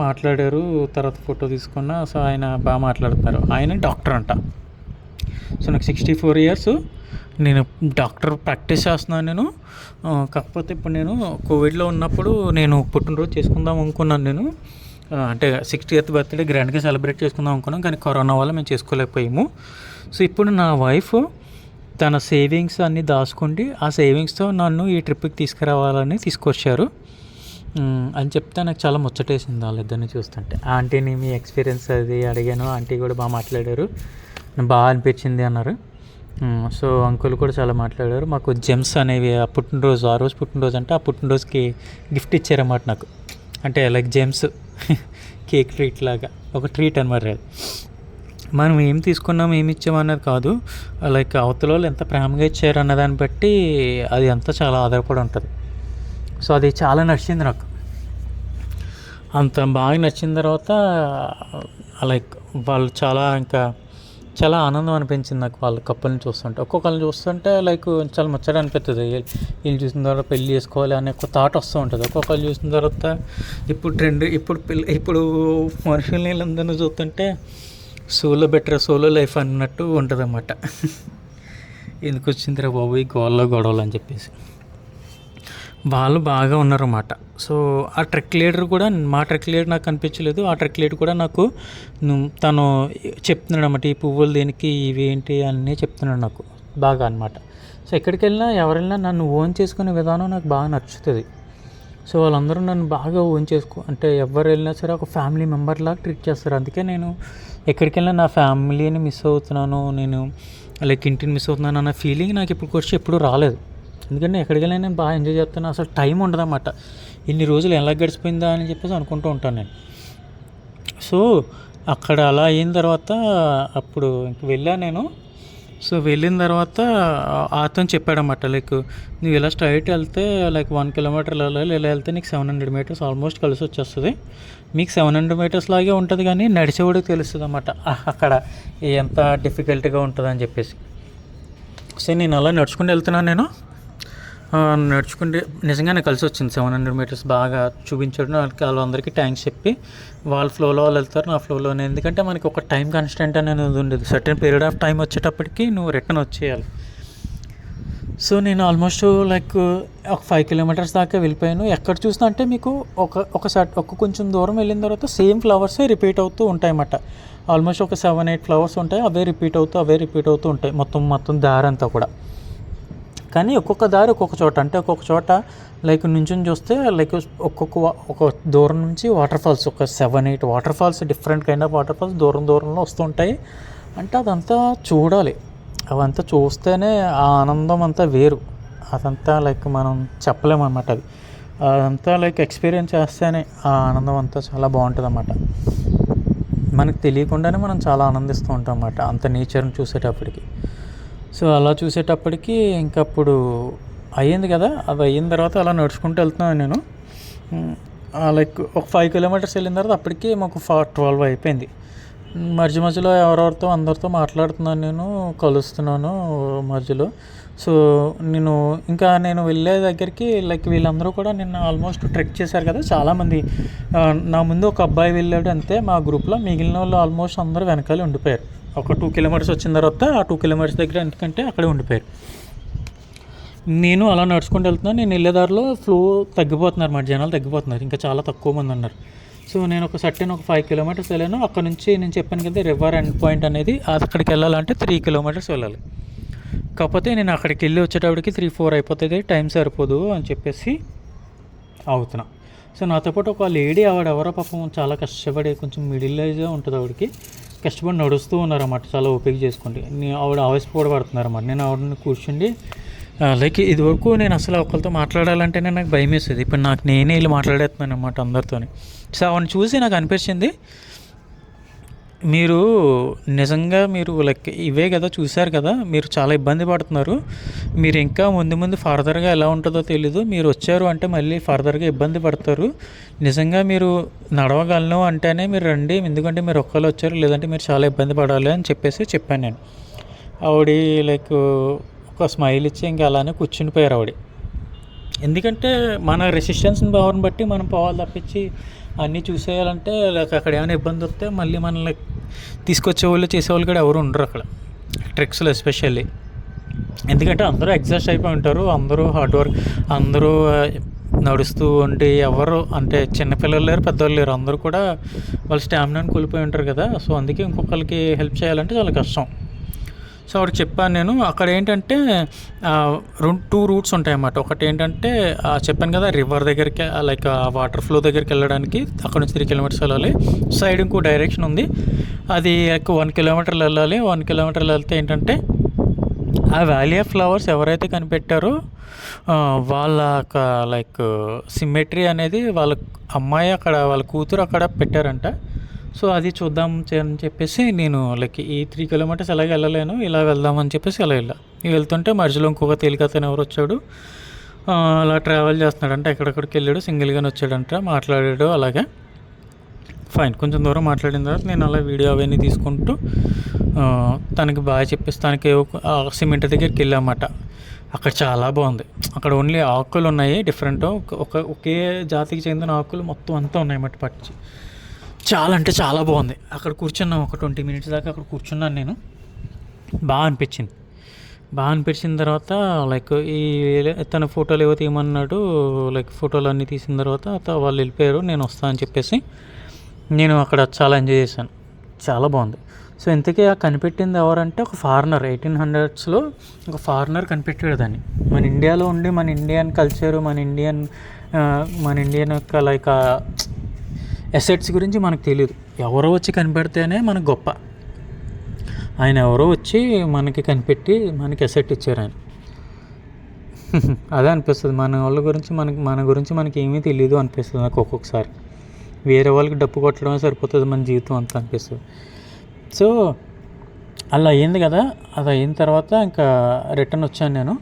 మాట్లాడారు. తర్వాత ఫోటో తీసుకున్నా. సో ఆయన బాగా మాట్లాడుతున్నారు. ఆయన డాక్టర్ అంట. సో నాకు 64 ఇయర్స్, నేను డాక్టర్ ప్రాక్టీస్ చేస్తున్నాను. కాకపోతే ఇప్పుడు నేను కోవిడ్లో ఉన్నప్పుడు నేను పుట్టినరోజు చేసుకుందాం అనుకున్నాను. నేను అంటే 60th బర్త్డే గ్రాండ్గా సెలబ్రేట్ చేసుకుందాం అనుకున్నాం, కానీ కరోనా వల్ల మేము చేసుకోలేకపోయాము. సో ఇప్పుడు నా వైఫ్ తన సేవింగ్స్ అన్నీ దాచుకుండి ఆ సేవింగ్స్తో నన్ను ఈ ట్రిప్కి తీసుకురావాలని తీసుకొచ్చారు అని చెప్తే నాకు చాలా ముచ్చటేసింది వాళ్ళిద్దరిని చూస్తుంటే. ఆంటీని మీ ఎక్స్పీరియన్స్ అది అడిగాను. ఆంటీ కూడా బాగా మాట్లాడారు, బాగా అనిపించింది అన్నారు. సో అంకుల్ కూడా చాలా మాట్లాడారు. మాకు జెమ్స్ అనేవి ఆ రోజు పుట్టినరోజు అంటే ఆ పుట్టినరోజుకి గిఫ్ట్ ఇచ్చారన్నమాట నాకు. అంటే లైక్ జెమ్స్ కేక్ ట్రీట్ లాగా ఒక ట్రీట్ అనమాట. మనం ఏం తీసుకున్నాం ఏమి ఇచ్చామన్నది కాదు, లైక్ అవతల వాళ్ళు ఎంత ప్రేమగా ఇచ్చారు అన్నదాన్ని బట్టి అది అంతా చాలా ఆధారపడి ఉంటుంది. సో అది చాలా నచ్చింది నాకు. అంత బాగా నచ్చిన తర్వాత లైక్ వాళ్ళు చాలా ఆనందం అనిపించింది నాకు వాళ్ళ కప్పుల్ని చూస్తుంటే. ఒక్కొక్కరిని చూస్తుంటే లైక్ చాలా ముచ్చట అనిపిస్తుంది. వీళ్ళు చూసిన తర్వాత పెళ్ళి చేసుకోవాలి అనే ఒక థాట్ వస్తూ ఉంటుంది. ఒక్కొక్కరు చూసిన తర్వాత ఇప్పుడు మనుషుల్ని వీళ్ళందరినీ చూస్తుంటే సోలో లైఫ్ అన్నట్టు ఉంటుంది అన్నమాట. ఎందుకు వచ్చిందిరా బాబు ఈ గొడవలు అని చెప్పేసి వాళ్ళు బాగా ఉన్నారన్నమాట. సో ఆ ట్రెక్ లీడర్ కూడా, మా ట్రెక్ లీడర్ నాకు కనిపించలేదు. ఆ ట్రెక్ లీడర్ కూడా నాకు తను చెప్తున్నాడు అన్నమాట, ఈ పువ్వులు దేనికి ఇవి ఏంటి అన్నీ చెప్తున్నాడు నాకు బాగా అనమాట. సో ఎక్కడికి వెళ్ళినా ఎవరైనా నన్ను ఓన్ చేసుకునే విధానం నాకు బాగా నచ్చుతుంది. సో వాళ్ళందరూ నన్ను బాగా ఓన్ అంటే ఎవరు వెళ్ళినా సరే ఒక ఫ్యామిలీ మెంబర్ లాగా ట్రీట్ చేస్తారు. అందుకే నేను ఎక్కడికి వెళ్ళినా నా ఫ్యామిలీని మిస్ అవుతున్నాను, నేను లైక్ ఇంటిని మిస్ అవుతున్నాను అన్న ఫీలింగ్ నాకు ఎప్పుడు రాలేదు. ఎందుకంటే ఎక్కడికి వెళ్ళినా నేను బాగా ఎంజాయ్ చేస్తాను. అసలు టైం ఉండదు అన్నమాట. ఇన్ని రోజులు ఎలా గడిచిపోయిందా అని చెప్పేసి అనుకుంటూ ఉంటాను నేను. సో అక్కడ అలా అయిన తర్వాత అప్పుడు ఇంక వెళ్ళాను నేను. సో వెళ్ళిన తర్వాత అతను చెప్పాడన్నమాట, లైక్ నువ్వు ఇలా స్ట్రైట్ వెళ్తే లైక్ 1 కిలోమీటర్ వెళ్ళాలి, ఇలా వెళ్తే నీకు 700 మీటర్స్ ఆల్మోస్ట్ కలిసి వచ్చేస్తుంది. మీకు 700 మీటర్స్ లాగే ఉంటుంది, కానీ నడిచేవాడికి తెలుస్తుంది అన్నమాట అక్కడ ఎంత డిఫికల్ట్గా ఉంటుందని చెప్పేసి. సో నేను అలా నడుచుకుంటూ వెళ్తున్నాను. నేను నడుచుకుంటే నిజంగానే కలిసి వచ్చింది. 700 మీటర్స్ బాగా చూపించాడు. వాళ్ళందరికీ థ్యాంక్స్ చెప్పి వాళ్ళ ఫ్లోలో వాళ్ళు వెళ్తారు, నా ఫ్లోలోనే. ఎందుకంటే మనకి ఒక టైం కన్స్టెంట్ అనేది ఉండేది. సర్టెన్ పీరియడ్ ఆఫ్ టైం వచ్చేటప్పటికి నువ్వు రిటర్న్ వచ్చేయాలి. సో నేను ఆల్మోస్ట్ లైక్ ఒక 5 కిలోమీటర్స్ దాకా వెళ్ళిపోయాను. ఎక్కడ చూసినా అంటే మీకు ఒక కొంచెం దూరం వెళ్ళిన తర్వాత సేమ్ ఫ్లవర్సే రిపీట్ అవుతూ ఉంటాయి అన్నమాట. ఆల్మోస్ట్ ఒక 7-8 ఫ్లవర్స్ ఉంటాయి, అవే రిపీట్ అవుతూ ఉంటాయి మొత్తం దారి అంతా కూడా. కానీ ఒక్కొక్క దారి ఒక్కొక్క చోట, అంటే ఒక్కొక్క చోట లైక్ నుంచుని చూస్తే లైక్ ఒక దూరం నుంచి వాటర్ ఫాల్స్, ఒక 7-8 water falls, different kind of water falls దూరంలో వస్తుంటాయి. అంటే అదంతా చూడాలి, అవంతా చూస్తేనే ఆ ఆనందం అంతా వేరు. అదంతా లైక్ మనం చెప్పలేమన్నమాట. అదంతా లైక్ ఎక్స్పీరియన్స్ చేస్తేనే ఆ ఆనందం అంతా చాలా బాగుంటుంది అన్నమాట. మనకు తెలియకుండానే మనం చాలా ఆనందిస్తూ ఉంటాం అన్నమాట అంత నేచర్ని చూసేటప్పటికి. సో అలా చూసేటప్పటికి ఇంకప్పుడు అయ్యింది కదా. అది అయిన తర్వాత అలా నడుచుకుంటూ వెళ్తున్నాను నేను. లైక్ ఒక 5 కిలోమీటర్స్ వెళ్ళిన తర్వాత అప్పటికి మాకు 12 అయిపోయింది. మధ్యలో ఎవరెవరితో అందరితో మాట్లాడుతున్నాను, నేను కలుస్తున్నాను మధ్యలో. సో నేను వెళ్ళే దగ్గరికి లైక్ వీళ్ళందరూ కూడా నిన్న ఆల్మోస్ట్ ట్రెక్ చేశారు కదా చాలామంది. నా ముందు ఒక అబ్బాయి వెళ్ళాడు అంతే మా గ్రూప్లో. మిగిలిన వాళ్ళు ఆల్మోస్ట్ అందరూ వెనకాలే ఉండిపోయారు. ఒక 2 కిలోమీటర్స్ వచ్చిన తర్వాత ఆ 2 కిలోమీటర్స్ దగ్గర ఎందుకంటే అక్కడే ఉండిపోయారు. నేను అలా నడుచుకుంటూ వెళ్తున్నాను. నేను వెళ్ళే దారిలో ఫ్లో తగ్గిపోతున్నారు, మా జనాలు తగ్గిపోతున్నారు, ఇంకా చాలా తక్కువ మంది ఉన్నారు. సో నేను ఒక 5 కిలోమీటర్స్ వెళ్ళాను. అక్కడ నుంచి నేను చెప్పాను కదా రివర్ ఎండ్ పాయింట్ అనేది, అక్కడికి వెళ్ళాలంటే 3 కిలోమీటర్స్ వెళ్ళాలి. కాకపోతే నేను అక్కడికి వెళ్ళి వచ్చేటప్పటికి 3-4 అయిపోతుంది, టైం సరిపోదు అని చెప్పేసి అవుతున్నా. సో నాతో పాటు ఒక లేడీ, ఎవరో పాపం చాలా కష్టపడి, కొంచెం మిడిల్ ఏజ్గా ఉంటుంది ఆవిడకి, కష్టపడి నడుస్తూ ఉన్నారన్నమాట, చాలా ఓపిక చేసుకోండి. ఆవిడ ఆవేశపడుతున్నారన్నమాట. నేను ఆవిడని కూర్చుండి లైక్ ఇదివరకు నేను అసలు ఒకరితో మాట్లాడాలంటేనే నాకు భయం వేస్తుంది. ఇప్పుడు నేనే వెళ్ళి మాట్లాడేస్తున్నాను అన్నమాట అందరితో. సో ఆవిడని చూసి నాకు అనిపించింది, మీరు నిజంగా లైక్ ఇవే కదా చూశారు కదా, మీరు చాలా ఇబ్బంది పడుతున్నారు, మీరు ఇంకా ముందు ఫర్దర్గా ఎలా ఉంటుందో తెలీదు, మీరు వచ్చారు అంటే మళ్ళీ ఫర్దర్గా ఇబ్బంది పడతారు. నిజంగా మీరు నడవగలను అంటేనే మీరు రండి, ఎందుకంటే మీరు ఒక్కళ్ళు వచ్చారు, లేదంటే మీరు చాలా ఇబ్బంది పడాలి అని చెప్పాను నేను. ఆవిడ లైక్ ఒక స్మైల్ ఇచ్చి ఇంకా అలానే కూర్చునిపోయారు ఆవిడ. ఎందుకంటే మన రెసిస్టెన్స్ పవర్ని బట్టి మనం పోవాలి తప్పించి అన్నీ చూసేయాలంటే లైక్ అక్కడ ఏమైనా ఇబ్బంది వస్తే మళ్ళీ మనల్ని తీసుకొచ్చేవాళ్ళు చేసేవాళ్ళు కూడా ఎవరు ఉండరు అక్కడ ట్రెక్స్లో ఎస్పెషల్లీ. ఎందుకంటే అందరూ ఎగ్జాస్ట్ అయిపోయి ఉంటారు, అందరూ హార్డ్ వర్క్, అందరూ నడుస్తూ ఉండి ఎవరు అంటే చిన్నపిల్లలు లేరు, పెద్దవాళ్ళు లేరు, అందరూ కూడా వాళ్ళ స్టామినాని కోల్పోయి ఉంటారు కదా. సో అందుకే ఇంకొకరికి హెల్ప్ చేయాలంటే చాలా కష్టం. సో ఆవిడకి చెప్పాను నేను. అక్కడ ఏంటంటే 2 రూట్స్ ఉంటాయన్నమాట. ఒకటి ఏంటంటే చెప్పాను కదా రివర్ దగ్గరికి, లైక్ వాటర్ ఫ్లో దగ్గరికి వెళ్ళడానికి అక్కడ నుంచి 3 కిలోమీటర్స్ వెళ్ళాలి. సైడ్ ఇంకో డైరెక్షన్ ఉంది, అది 1 కిలోమీటర్లు వెళ్ళాలి. 1 కిలోమీటర్లు వెళ్తే ఏంటంటే ఆ వ్యాలీ ఆఫ్ ఫ్లవర్స్ ఎవరైతే కనిపెట్టారో వాళ్ళ లైక్ సిమెట్రీ అనేది వాళ్ళ అమ్మాయి అక్కడ, వాళ్ళ కూతురు అక్కడ పెట్టారంట. సో అది చూద్దాం అని చెప్పేసి నేను లైక్ ఈ 3 కిలోమీటర్స్ ఎలాగ వెళ్ళలేను, ఇలా వెళ్దామని చెప్పేసి అలా వెళ్తుంటే మధ్యలో ఇంకొక తేలికతను ఎవరు వచ్చాడు, అలా ట్రావెల్ చేస్తున్నాడంట, ఎక్కడెక్కడికి వెళ్ళాడు, సింగిల్గానే వచ్చాడంట, మాట్లాడాడు. అలాగే ఫైన్, కొంచెం దూరం మాట్లాడిన తర్వాత నేను అలా వీడియో అవన్నీ తీసుకుంటూ తనకి బాగా చెప్పేసి తనకి సిమెంట్ దగ్గరికి వెళ్ళామన్నమాట. అక్కడ చాలా బాగుంది. అక్కడ ఓన్లీ ఆకులు ఉన్నాయి, డిఫరెంట్ ఒకే జాతికి చెందిన ఆకులు మొత్తం అంతా ఉన్నాయన్నమాట పచ్చి. చాలా అంటే చాలా బాగుంది. అక్కడ కూర్చున్నాం ఒక 20 మినిట్స్ దాకా అక్కడ కూర్చున్నాను నేను. బాగా అనిపించిన తర్వాత లైక్ తన ఫోటోలు ఏవో తీయమన్నాడు. లైక్ ఫోటోలు అన్నీ తీసిన తర్వాత వాళ్ళు వెళ్ళిపోయారు, నేను వస్తాను అని చెప్పేసి నేను అక్కడ చాలా ఎంజాయ్ చేశాను, చాలా బాగుంది. సో ఇంతకీ కనిపెట్టింది ఎవరంటే ఒక ఫారినర్, 1800s ఒక ఫారినర్ కనిపెట్టాడు దాన్ని. మన ఇండియాలో ఉండి మన ఇండియన్ కల్చరు, మన ఇండియన్ యొక్క లైక్ ఎసెట్స్ గురించి మనకు తెలియదు. ఎవరో వచ్చి కనిపెడితేనే మనకు గొప్ప. ఆయన ఎవరో వచ్చి మనకి కనిపెట్టి మనకి ఎసెట్ ఇచ్చారు ఆయన. అదే అనిపిస్తుంది, మన గురించి మనకి ఏమీ తెలియదు అనిపిస్తుంది నాకు ఒక్కొక్కసారి. వేరే వాళ్ళకి డప్పు కొట్టడమే సరిపోతుంది మన జీవితం అంతా అనిపిస్తుంది. సో అలా అయ్యింది కదా. అది అయిన తర్వాత ఇంకా రిటర్న్ వచ్చాను నేను.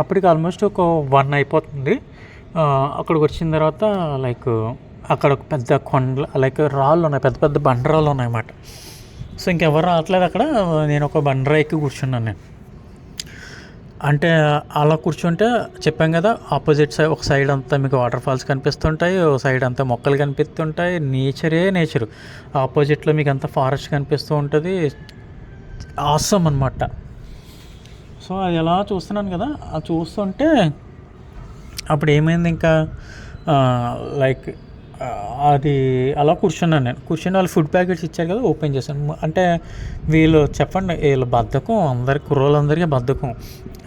అప్పటికి ఆల్మోస్ట్ ఒక 1 అయిపోతుంది. అక్కడికి వచ్చిన తర్వాత లైక్ అక్కడ ఒక పెద్ద కొండ, లైక్ రాళ్ళు ఉన్నాయి, పెద్ద పెద్ద బండరాళ్ళు ఉన్నాయన్నమాట. సో ఇంకెవరు రావట్లేదు అక్కడ. నేను ఒక బండరా ఎక్కి కూర్చున్నాను నేను. అంటే అలా కూర్చుంటే చెప్పాం కదా, ఆపోజిట్ సైడ్ ఒక సైడ్ అంతా మీకు వాటర్ ఫాల్స్ కనిపిస్తుంటాయి, ఒక సైడ్ అంతా మొక్కలు కనిపిస్తుంటాయి, నేచరే నేచరు. ఆపోజిట్లో మీకు అంతా ఫారెస్ట్ కనిపిస్తూ ఉంటుంది. ఆసమ్ అనమాట. సో అది ఎలా చూస్తున్నాను కదా, అది చూస్తుంటే అప్పుడు ఏమైంది ఇంకా లైక్ అది అలా కూర్చున్నాను. నేను కూర్చొని వాళ్ళు ఫుడ్ ప్యాకెట్స్ ఇచ్చారు కదా, ఓపెన్ చేశాను. అంటే వీళ్ళు చెప్పండి, వీళ్ళు బద్ధకం, అందరి కుర్రోళ్ళందరికీ బద్ధకం.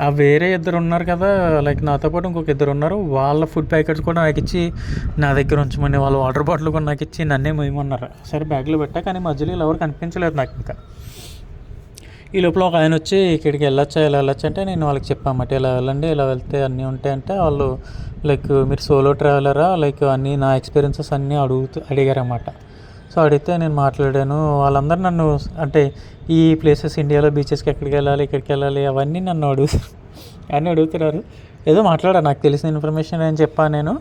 ఆ వేరే ఇద్దరు ఉన్నారు కదా, లైక్ నాతో పాటు ఇంకొక ఇద్దరు ఉన్నారు, వాళ్ళ ఫుడ్ ప్యాకెట్స్ కూడా నాకు ఇచ్చి నా దగ్గర ఉంచమని, వాళ్ళ వాటర్ బాటిల్ కూడా నాకు ఇచ్చి నన్నే మేమన్నారు. సరే బ్యాగ్లో పెట్టా, కానీ మధ్యలో ఎవరు కనిపించలేదు నాకు ఇంకా. ఈ లోపల ఒక ఆయన వచ్చి ఇక్కడికి వెళ్ళొచ్చా, ఇలా వెళ్ళొచ్చా అంటే నేను వాళ్ళకి చెప్పామట, ఇలా వెళ్ళండి, ఇలా వెళ్తే అన్నీ ఉంటాయంటే వాళ్ళు లైక్ మీరు సోలో ట్రావెలరా, లైక్ అన్నీ నా ఎక్స్పీరియన్సెస్ అన్నీ అడిగారన్నమాట. సో అడిగితే నేను మాట్లాడాను. వాళ్ళందరూ నన్ను అంటే ఈ ప్లేసెస్ ఇండియాలో బీచెస్కి ఎక్కడికి వెళ్ళాలి, ఇక్కడికి వెళ్ళాలి అవన్నీ నన్ను అన్నీ అడుగుతున్నారు. ఏదో మాట్లాడారు, నాకు తెలిసిన ఇన్ఫర్మేషన్ అని చెప్పాను నేను.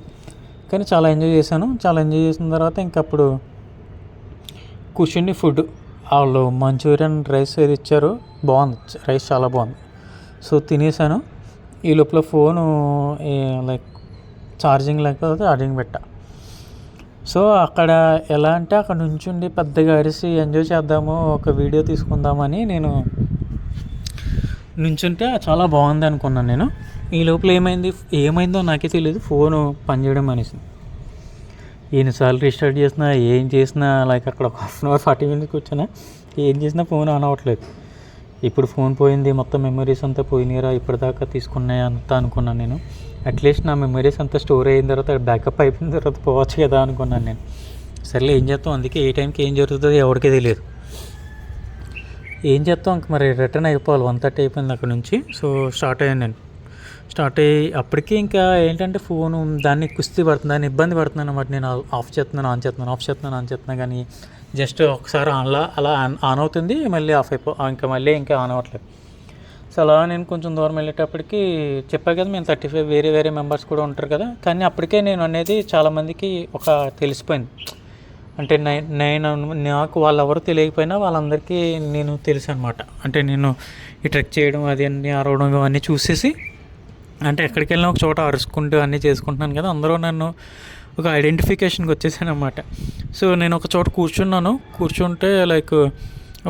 కానీ చాలా ఎంజాయ్ చేశాను. చాలా ఎంజాయ్ చేసిన తర్వాత ఇంకప్పుడు కూర్చుని ఫుడ్ వాళ్ళు మంచూరియన్ రైస్ ఏది ఇచ్చారు, బాగుంది, రైస్ చాలా బాగుంది. సో తినేసాను. ఈ లోపల ఫోను లైక్ ఛార్జింగ్ లేకపోతే ఛార్జింగ్ పెట్టా. సో అక్కడ ఎలా అంటే అక్కడ నుంచుండి పెద్దగా అరిసి ఎంజాయ్ చేద్దాము, ఒక వీడియో తీసుకుందామని నేను నుంచుంటే చాలా బాగుంది అనుకున్నాను నేను. ఈ లోపల ఏమైందో నాకే తెలియదు, ఫోను పనిచేయడం అనేసింది. ఎన్నిసార్లు రీస్టార్ట్ చేసినా ఏం చేసినా లైక్ అక్కడ ఒక 1/2 అవర్ 40 minutes కూర్చున్నా, ఏం చేసినా ఫోన్ ఆన్ అవ్వట్లేదు. ఇప్పుడు ఫోన్ పోయింది, మొత్తం మెమరీస్ అంతా పోయినారా ఇప్పటిదాకా తీసుకున్నాయి అంతా అనుకున్నాను నేను. అట్లీస్ట్ నా మెమరీస్ అంతా స్టోర్ అయిన తర్వాత బ్యాకప్ అయిపోయిన తర్వాత పోవచ్చు కదా అనుకున్నాను నేను. సర్లే ఏం చేస్తాం, అందుకే ఏ టైంకి ఏం జరుగుతుందో ఎవరికీ తెలియదు. ఏం చేస్తాం ఇంక మరి రిటర్న్ అయిపోవాలి. 1:30 అయిపోయింది అక్కడ నుంచి. సో స్టార్ట్ అయ్యాను నేను. స్టార్ట్ అయ్యి అప్పటికి ఇంకా ఏంటంటే ఫోను దాన్ని కుస్తీ పడుతుంది, దాన్ని ఇబ్బంది పడుతున్నాను అన్నమాట. నేను ఆఫ్ చేస్తున్నాను, ఆన్ చేస్తున్నాను, కానీ జస్ట్ ఒకసారి అలా ఆన్ అవుతుంది, మళ్ళీ ఆఫ్ ఇంకా ఆన్ అవ్వట్లేదు. సో అలా నేను కొంచెం దూరం వెళ్ళేటప్పటికి చెప్పా కదా, మేము 35 వేరే మెంబర్స్ కూడా ఉంటారు కదా. కానీ అప్పటికే నేను అనేది చాలామందికి ఒక తెలిసిపోయింది. అంటే నాకు వాళ్ళెవరు తెలియకపోయినా వాళ్ళందరికీ నేను తెలుసు అనమాట. అంటే నేను ఈ ట్రెక్ చేయడం అది అన్నీ అరవడం అవన్నీ చూసేసి, అంటే ఎక్కడికి వెళ్ళినా ఒక చోట అరుచుకుంటూ అన్నీ చేసుకుంటున్నాను కదా, అందరూ నన్ను ఒక ఐడెంటిఫికేషన్కి వచ్చేసాను అనమాట. సో నేను ఒక చోట కూర్చుంటే లైక్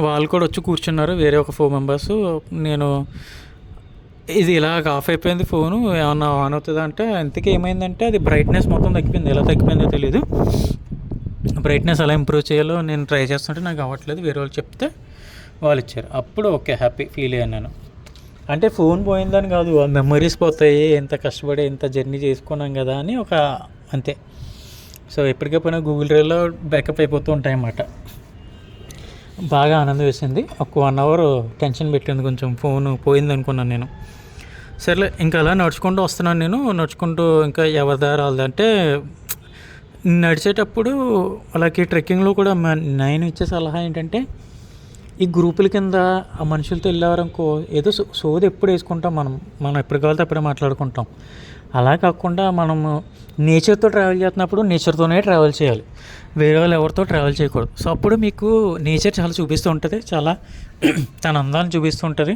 వాళ్ళు కూడా వచ్చి కూర్చున్నారు, వేరే ఒక 4 members. నేను ఇది ఇలాగ ఆఫ్ అయిపోయింది ఫోను, ఏమన్నా ఆన్ అవుతుందా అంటే ఇంతకీ ఏమైందంటే అది బ్రైట్నెస్ మొత్తం తగ్గిపోయింది. ఎలా తగ్గిపోయిందో తెలియదు. బ్రైట్నెస్ ఎలా ఇంప్రూవ్ చేయాలో నేను ట్రై చేస్తుంటే నాకు అవ్వట్లేదు. వేరే వాళ్ళు చెప్తే వాళ్ళు ఇచ్చారు. అప్పుడు ఓకే, హ్యాపీ ఫీల్ అయ్యాను నేను. అంటే ఫోన్ పోయిందని కాదు, మెమరీస్ పోతాయి, ఎంత కష్టపడి ఎంత జర్నీ చేసుకున్నాం కదా అని ఒక అంతే. సో ఎప్పటికైపోయినా గూగుల్ డ్రైవ్లో బ్యాకప్ అయిపోతూ ఉంటాయన్నమాట. బాగా ఆనందం వేసింది. ఒక 1 hour టెన్షన్ పెట్టింది, కొంచెం ఫోన్ పోయింది అనుకున్నాను నేను. సర్లే ఇంకా అలా నడుచుకుంటూ వస్తున్నాను నేను. నడుచుకుంటూ ఇంకా ఎవరి దారి అంటే నడిచేటప్పుడు అలాగే ట్రెక్కింగ్లో కూడా నేను ఇచ్చే సలహా ఏంటంటే, ఈ గ్రూపుల కింద ఆ మనుషులతో వెళ్ళేవారనుకో ఏదో సోది ఎప్పుడు వేసుకుంటాం, మనం ఎప్పుడు కావాలితే అప్పుడే మాట్లాడుకుంటాం. అలా కాకుండా మనము నేచర్తో ట్రావెల్ చేస్తున్నప్పుడు నేచర్తోనే ట్రావెల్ చేయాలి, వేరే వాళ్ళు ఎవరితో ట్రావెల్ చేయకూడదు. సో అప్పుడు మీకు నేచర్ చాలా చూపిస్తూ ఉంటుంది, చాలా తన అందాన్ని చూపిస్తూ ఉంటుంది,